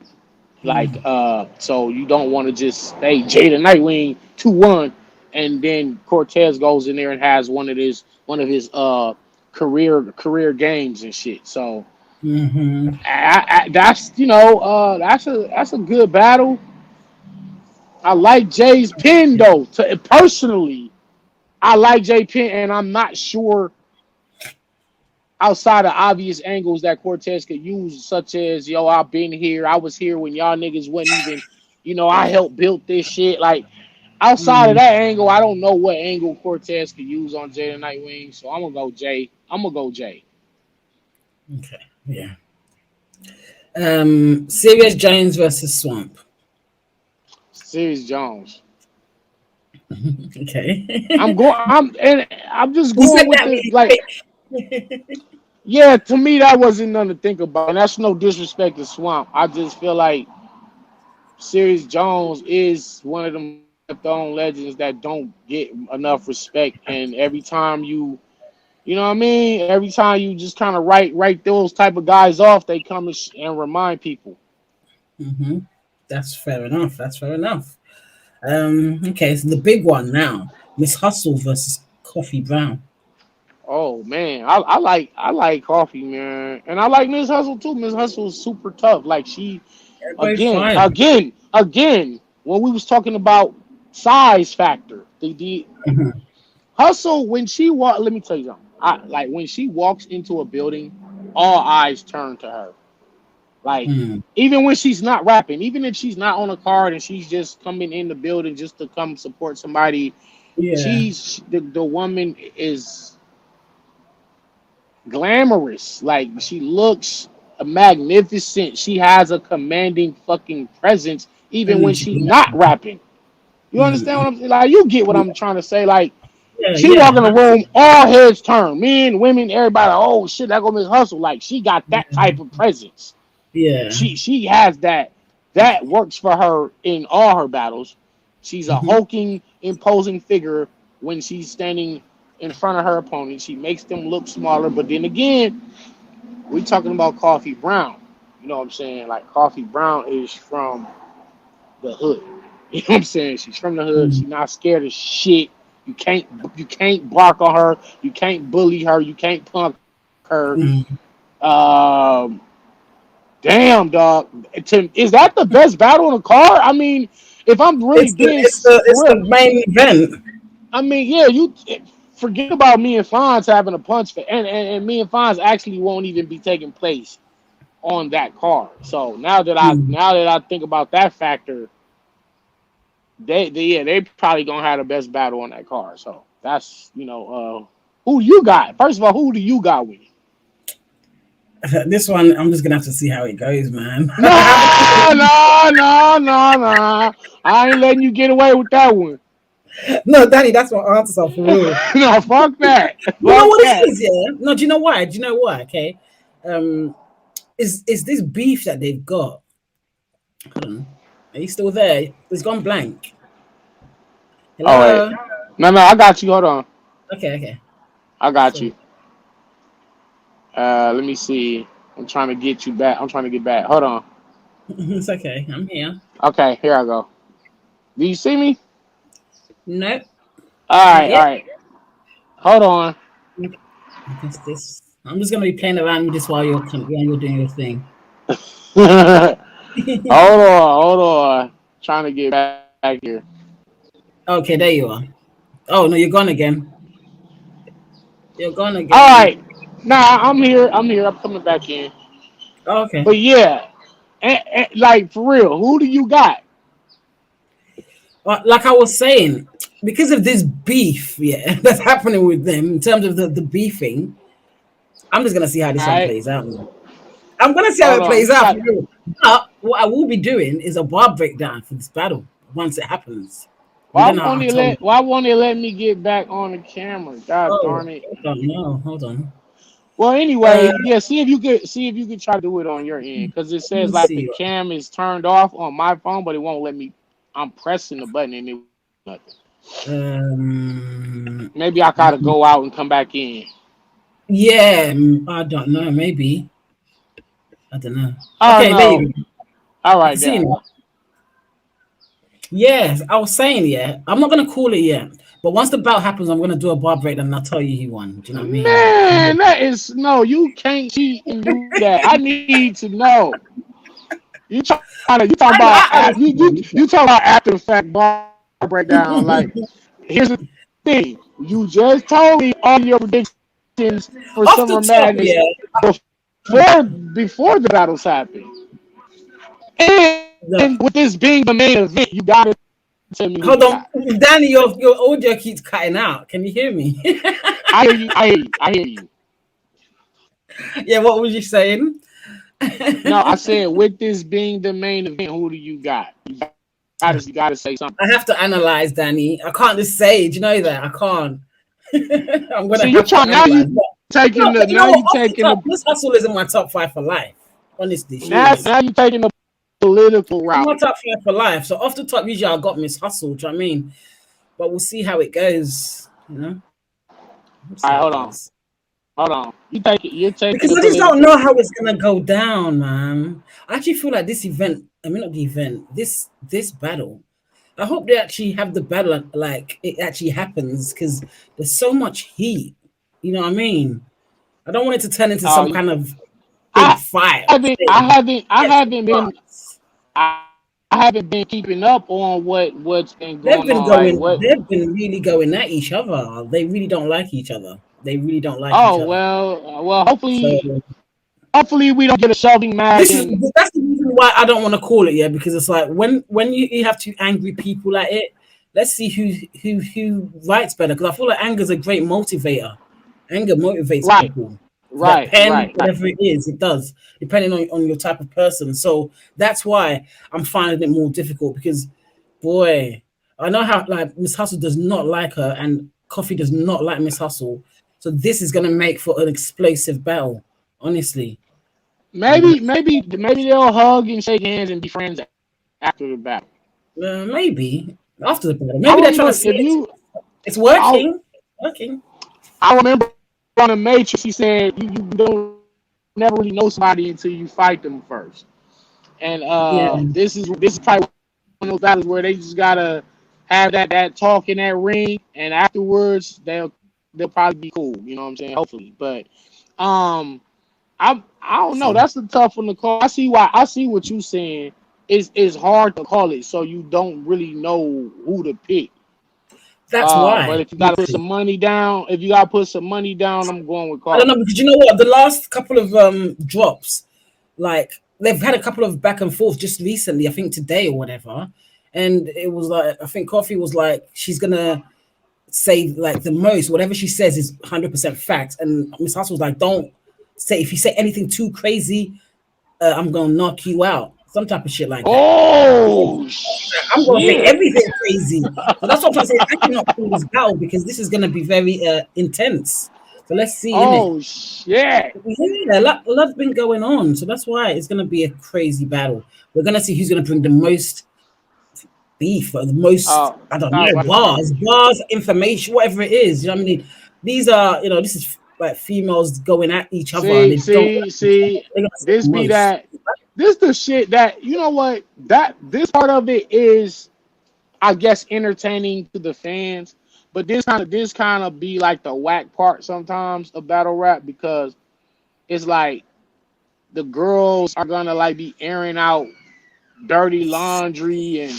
Like, Mm. so you don't want to just say Jada Nightwing 2-1, and then Cortez goes in there and has one of his career games and shit. So Mm-hmm. that's that's a good battle. I like Jay's pin though. Personally, I like Jay Pin, and I'm not sure outside of obvious angles that Cortez could use, such as, yo, I've been here. I was here when y'all niggas wasn't even, I helped build this shit. Like, outside of Mm. that angle, I don't know what angle Cortez could use on Jay the Nightwing. So I'm gonna go Jay. I'm gonna go Jay. Okay. Yeah. Serious Jones versus Swamp. Serious Jones. Okay. I'm just You going said with that the, really like, quick. yeah, to me that wasn't nothing to think about. And that's no disrespect to Swamp. I just feel like Serious Jones is one of them on legends that don't get enough respect, and every time you know what I mean, every time you just kind of write those type of guys off, they come and remind people. Mm-hmm. That's fair enough. That's fair enough. Okay, so the big one now. Miss Hustle versus Coffee Brown. Oh man, I like Coffee, man, and I like Miss Hustle too. Miss Hustle is super tough. Like, she, They're both again, fine. again, again, when we was talking about size factor, the Mhm. Hustle, when she walk, let me tell you something. Like, when she walks into a building, all eyes turn to her. Like, Mm. even when she's not rapping, even if she's not on a card and she's just coming in the building just to come support somebody, Yeah. the woman is glamorous. Like, she looks magnificent. She has a commanding fucking presence, even when Energy. she's not rapping. You understand Mm. what I'm saying? Like, you get what I'm trying to say. Like, Yeah, she walk in the yeah. room, all heads turn. Men, women, everybody. Oh shit, that gonna Miss Hustle. Like, she got that type of presence. Yeah. She has that. That works for her in all her battles. She's a Hmm. hulking, imposing figure when she's standing in front of her opponent. She makes them look smaller. But then again, we talking about Coffee Brown. You know what I'm saying? Like, Coffee Brown is from the hood. You know what I'm saying? She's from the hood. Mm. She's not scared of shit. You can't you can't bark on her. You can't bully her. You can't punk her. Mm. Um, Damn, dog. Is that the best battle in the card? I mean, if I'm really It's the being it's the for it's the real, main event. I mean, yeah, you forget about me and Fonz having a punch for, and me and Fonz actually won't even be taking place on that card. So Mm. now that I think about that factor, they probably gonna have the best battle on that card. So that's, who you got. First of all, who do you got with you? This one, I'm just gonna have to see how it goes, man. No, no, no, no, no. I ain't letting you get away with that one. No, Danny, that's my answer for real. No, fuck that. You know Fuck what it that. is, yeah? No, do you know why? Do you know why? Okay. Um, is this beef that they've got? Hold on. Are you still there? It's gone blank. Oh wait. Hello? No, I got you. Hold on. Okay, okay. I got So you. Let me see. I'm trying to get you back. I'm trying to get back. Hold on. it's okay. I'm here. Okay, here I go. Do you see me? Nope, All not right, all yet. right. Hold on. What's this? I'm just gonna be playing around with this while while you're doing your thing. Hold on, hold on. Trying to get back here. Okay, there you are. Oh no, you're gone again. You're gone All again. right. Nah, I'm here. I'm here. I'm coming back in. Oh, okay. But yeah, like for real, who do you got? Like I was saying, because of this beef, yeah, that's happening with them in terms of the beefing, I'm just gonna see how All this one right. plays out. I'm gonna see how Hold it on. plays You out got. for real. But what I will be doing is a bar breakdown for this battle once it happens, and Why then won't I'll it tell you. let? Why won't it let me get back on the camera? God Oh, darn it. hold on, no, hold on. Well, Uh, anyway, yeah. See if you could try to do it on your end, because it let says me like the see. cam is turned off on my phone, but it won't let me. I'm pressing the button and it nothing. Um, Maybe I gotta go out and come back in. yeah, I don't know. Maybe I don't know. Oh Okay, there no. you go. All I can right, see there you I now. go. Yes, I was saying, yeah, I'm not gonna call it yet, but once the bout happens, I'm gonna do a bar breakdown and I'll tell you who won. Do you know what I mean? Man, that is no. You can't cheat and do that. I need to know. You talking about I you talking about after the fact bar breakdown. Like here's the thing. You just told me all your predictions for Summer Off the top, Madness yeah. before the battles happened. And with The, this being the main event, you gotta tell me who you got. hold on, Danny, your audio keeps cutting out. Can you hear me? I hear you. I hear you. I hear you. Yeah, what was you saying? No, I I said with this being the main event, who do you got? You gotta say something. have to analyze, Danny. I can't just say. Do you know that? I can't. I'm gonna See, have to now you analyze. But taking the you know now what? you Off the taking top, the Miss Hustle is in my top five for life. Honestly, she is. now you taking the political In route. my top five for life. So off the top, usually I got Miss Hustle. Do you know what I mean? But we'll see how it goes. You know, we'll All see right, how it hold on, goes. hold on. You're taking Because the I just don't political know route. how it's gonna go down, man. I actually feel like this event. I mean, not the event. This battle. I hope they actually have the battle like it actually happens because there's so much heat. You know what I mean? I don't want it to turn into Oh, some kind of big I fight haven't I thing. haven't I Get too haven't been much. I haven't been keeping up on what's been going on. Like what? They've been really going at each other. They really don't like each other. They really don't like each Oh other. well. So Hopefully we don't get a shoving match this is and that's the reason why I don't want to call it, yeah, because it's like when you have two angry people at it, let's see who writes better. Because I feel like anger is a great motivator. Anger motivates right, people. That right, pen, right, right. whatever it is, it does, depending on your type of person. So that's why I'm finding it more difficult because boy, I know how like Miss Hustle does not like her and Coffee does not like Miss Hustle. So this is gonna make for an explosive battle, honestly. You know? Maybe they'll hug and shake hands and be friends after the battle. Maybe after the battle. I Maybe they're trying to remember see if it. you It's I working. Working. I remember on the Matrix he said you don't never really know somebody until you fight them first. And Yeah. this is probably one of those battles where they just gotta have that talk in that ring, and afterwards they'll probably be cool. You know what I'm saying? Hopefully, but um, I don't know. See. That's a tough one to call. I see what you're saying. It's hard to call it, so you don't really know who to pick. That's But why. if you gotta put Honestly. some money down, I'm going with I don't Carly. know because you know what? The last couple of drops, like they've had a couple of back and forth just recently, I think today or whatever. And it was like I think Coffee was like she's gonna say like the most, whatever she says is 100% fact. And Miss Hustle was like, don't say if you say anything too crazy, I'm gonna knock you out. some type of shit like that. Oh I'm gonna say shit! everything crazy. So that's what I'm trying to say. I cannot call this battle because this is gonna be very intense. So let's see, innit? Oh shit! Yeah, a lot's been going on. So that's why it's gonna be a crazy battle. We're gonna see who's gonna bring the most beef or the most, Oh, I don't I was know, about to say. bars, information, whatever it is. You know what I mean? These are, this is like females going at each other and See, they don't see, like each other. see. They're gonna say This the be most. that. This the shit that you know what that this part of it is, I guess, entertaining to the fans. But this kind of be like the whack part sometimes of battle rap because it's like the girls are gonna like be airing out dirty laundry and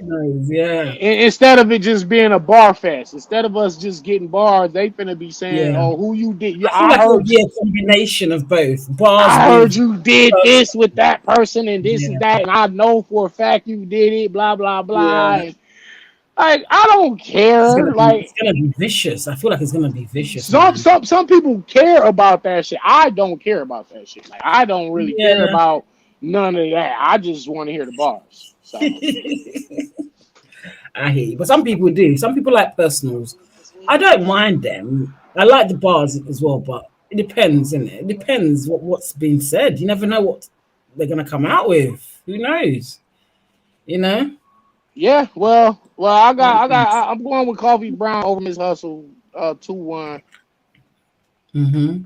Yeah, instead of it just being a bar fest, instead of us just getting bars, they finna be saying, yeah. "Oh, who you did? Yeah, I feel like it'll be a combination of both bars I heard with you did this with personal. that person, and this is Yeah, that, and I know for a fact you did it." Blah blah blah. yeah. And, like I don't care. It's gonna be vicious. I feel like it's gonna be vicious, Some man. some some people care about that shit. I don't care about that shit. Like I don't really care Yeah. about none of that. I just want to hear the bars. So I hear you. But some people do. Some people like personals. I don't mind them. I like the bars as well, but it depends, innit? It depends what's being said. You never know what they're gonna come out with. Who knows? You know? yeah, well, Like this. I'm going with Coffee Brown over Miss Hustle, 2-1. Mm-hmm.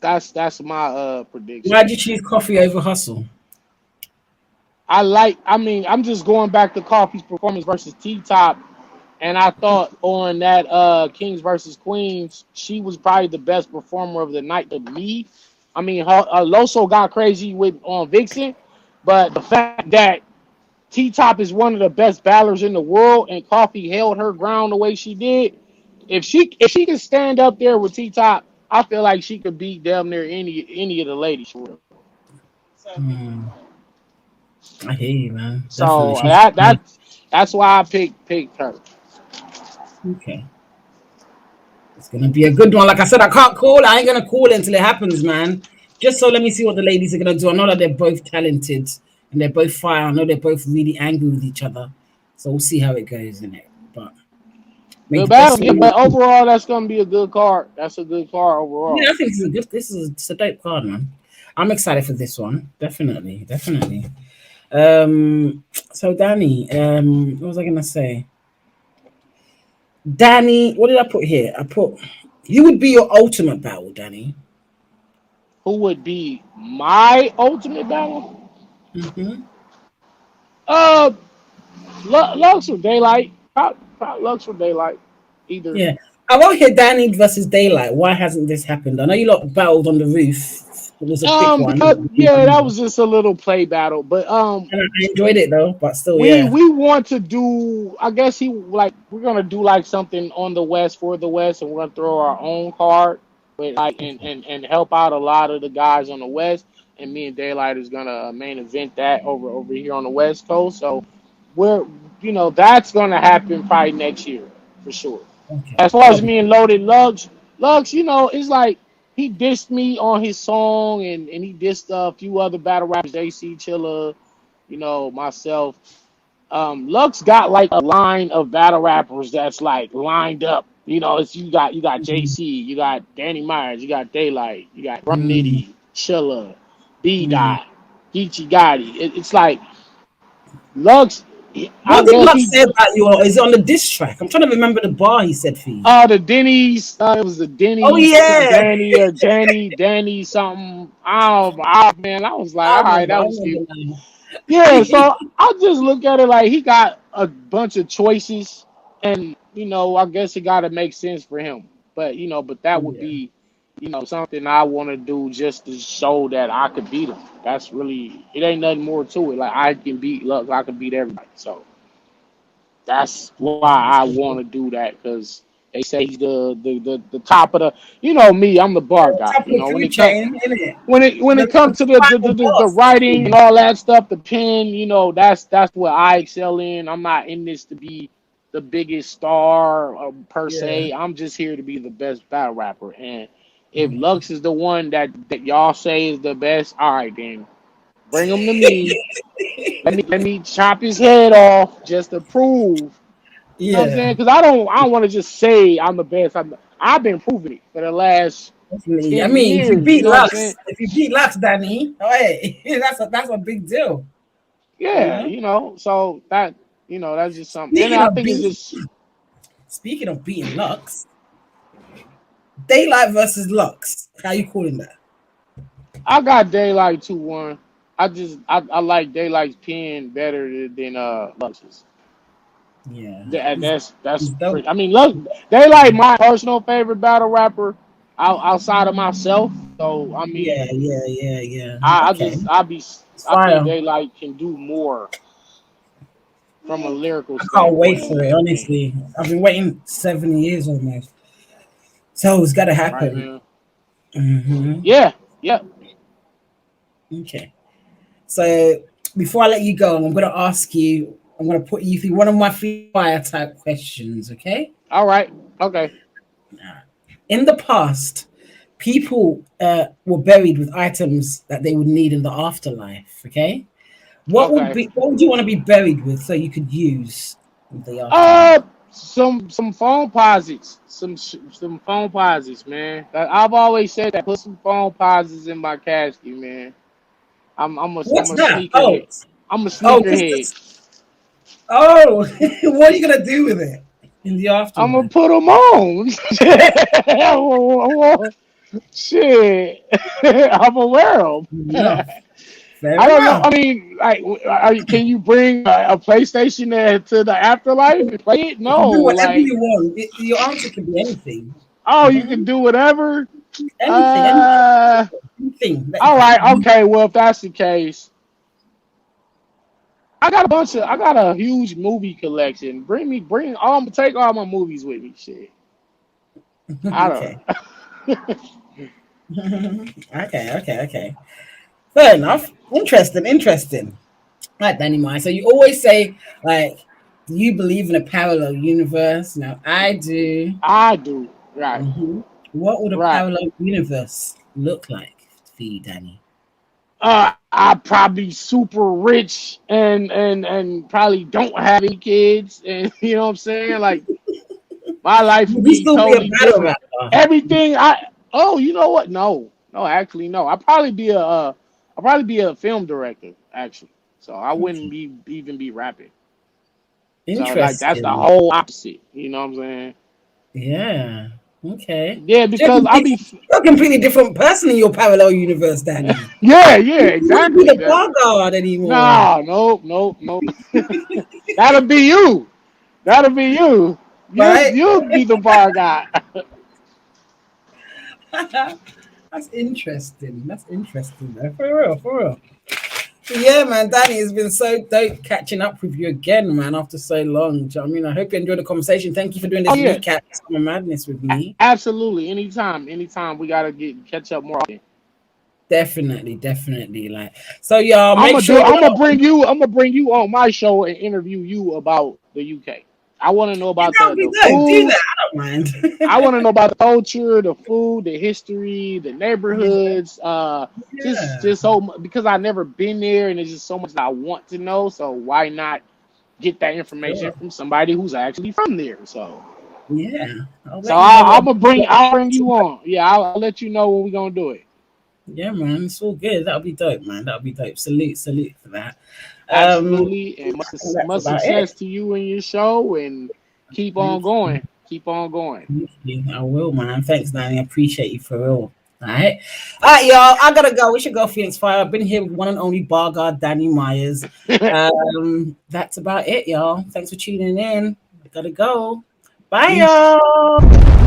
That's my prediction. Why'd you choose coffee over hustle? I mean, I'm just going back to Coffee's performance versus T Top. And I thought on that Kings versus Queens, she was probably the best performer of the night to me. I mean, Loso got crazy with on Vixen, but the fact that T Top is one of the best battlers in the world and Coffee held her ground the way she did, if she can stand up there with T Top, I feel like she could beat damn near any of the ladies for real. Hmm. I hear you, man. Definitely. So She's that's why I picked her. okay. It's gonna be a good one. Like I said, I can't call it. I ain't gonna call it until it happens, man. Just so let me see what the ladies are gonna do. I know that they're both talented and they're both fire. I know they're both really angry with each other. So we'll see how it goes in it. But may Good the best battle, yeah. one. But overall, that's gonna be a good card. That's a good card Yeah, overall. I think this is a dope card, man. I'm excited for this one. Definitely, definitely. So Danny, what was I gonna say? Danny, what did I put here? I put you would be your ultimate battle, Danny. Who would be my ultimate battle? Hmm. Uh, Lux or Daylight. Probably Lux or Daylight. Either. Yeah. I won't hear Danny versus Daylight. Why hasn't this happened? I know you lot battled on the roof. It was a quick one. Because yeah, that was just a little play battle. But And I enjoyed it though, but still, we yeah. we want to do. I guess we're gonna do like something on the West for the West, and we're gonna throw our own card with like and help out a lot of the guys on the West. And me and Daylight is gonna main event that over here on the West Coast. So we're that's gonna happen probably next year for sure. Okay. As far That'll as be me and Loaded Lux, it's like he dissed me on his song and he dissed a few other battle rappers, JC Chilla, myself. Lux got like a line of battle rappers that's like lined up. It's you got JC, you got Danny Myers, you got Daylight, you got Rum mm, Nitty, Chilla, B mm. Dot, Geechee Gotti. It's like Lux. I What did guess Lux he say about you? Or is it on the diss track? I'm trying to remember the bar he said for you. The Denny's. It was the Oh Denny's, yeah. Danny something. Man, I was like, I all right, remember. that I was cute. remember now. Yeah, so I just look at it like he got a bunch of choices, and I guess it got to make sense for him. But that would Yeah. be, something I want to do just to show that I could beat him. That's really it. Ain't nothing more to it. Like I can beat Lux, I can beat everybody. So that's why That's I good. want to do that because they say he's the top of the. Me, I'm the bar guy. Top of the When food it comes chain, isn't it? when it The comes to the final the boss. writing and all that stuff, the pen, that's what I excel in. I'm not in this to be the biggest star per Yeah. se. I'm just here to be the best battle rapper. And if Mm. Lux is the one that y'all say is the best, all right then. Bring him to me. Let me chop his head off just to prove. You know what I'm Yeah, saying? Because I don't want to just say I'm the best. I've been proving it for the last definitely. I 10 mean, if you years. You beat know what I'm saying? Lux, Danny, oh hey, that's a big deal. You Yeah, know. so that's just something. And Speaking I of think it's beat, just speaking of beating Lux, Daylight versus Lux. How you calling that? I got Daylight 2-1. I like Daylight's pen better than Lux's. Yeah, That's he's dope. pretty. I mean, look, Daylight my personal favorite battle rapper outside of myself. So I Yeah, mean, yeah, yeah, yeah. I Okay, just it's I think fire. Daylight can do more from a lyrical I can't wait standpoint, in for my it. opinion. Honestly, I've been waiting 7 years almost, so it's got to Right, happen. man. Hmm. Yeah, yeah. Okay. So before I let you go, I'm going to ask you. I'm going to put you through one of my fire type questions. Okay. All right. Okay. In the past, people were buried with items that they would need in the afterlife. Okay. Okay. What would you want to be buried with so you could use in the afterlife? Some phone posits, some phone posits, man. I've always said that. Put some phone posits in my casket, man. I'm What's a that? sneakerhead. I'm a Oh, sneakerhead. oh, what are you gonna do with it in the I'm gonna afterlife? put them on. Shit, I'm aware of. Enough. Fair I don't know. enough. I mean, like, can you bring a PlayStation to the afterlife and play it? You can No. do whatever Like, you want. Your answer can be anything. oh, you can Mhm. do whatever. Anything, Uh, anything that all right. you. Okay. Well, if that's the case, I got a huge movie collection. Take all my movies with me. Shit. I don't. Okay. Okay. Fair enough. Interesting. Interesting. Right, Danny Mai. So you always say like, do you believe in a parallel universe? Now I do. I do. Right. Mhm. What would a Right. parallel universe look like for you, Danny? I probably super rich and probably don't have any kids, and you know what I'm saying. Like my life would Would you be still be a totally battle different. rapper? Everything I oh, you know what? No, actually, no. I'll probably be a film director, actually. So I wouldn't Okay. be even be rapping. So like that's the Interesting. whole opposite. You know what I'm saying? Yeah. Okay. Yeah, So because you're a completely different person in your parallel universe, Danny. yeah, You wouldn't be exactly. the bar guard anymore. No, nope. That'll be you. That'll be you. Right? You'll be the bar guy. That's interesting. That's interesting, though. For real, for real. But yeah, man, Danny, it's been so dope catching up with you again, man, after so long. Do you know what I mean? I hope you enjoyed the conversation. Thank you for doing Oh this yeah, recap of Summer Madness with me. absolutely. Anytime. We gotta get catch up more often. Definitely, definitely. Like, so y'all make sure I'm gonna bring you on my show and interview you about the UK. I want to know about that would be the dope. Do food. that. I don't I mind. want to know about the culture, the food, the history, the Yeah, neighborhoods. yeah, Just because I've never been there and there's just so much that I want to know. So why not get that information sure. from somebody who's actually from there? Yeah. I'll So let you know what. I'll bring you on. Yeah, I'll let you know when we're gonna do it. Yeah, man, it's all good. That'll be dope, man. That'll be dope. Salute for that. Um, Absolutely, and and that's much about it. success to you and your show, and keep on Thank you. going. Keep on going. Thank you. I will, man. Thanks, Danny. I appreciate you for real. All right, y'all. I gotta go. We should go, Phoenix Fire. I've been here with one and only bar guard Danny Myers. That's about it, y'all. Thanks for tuning in. I gotta go. Bye, Peace. y'all.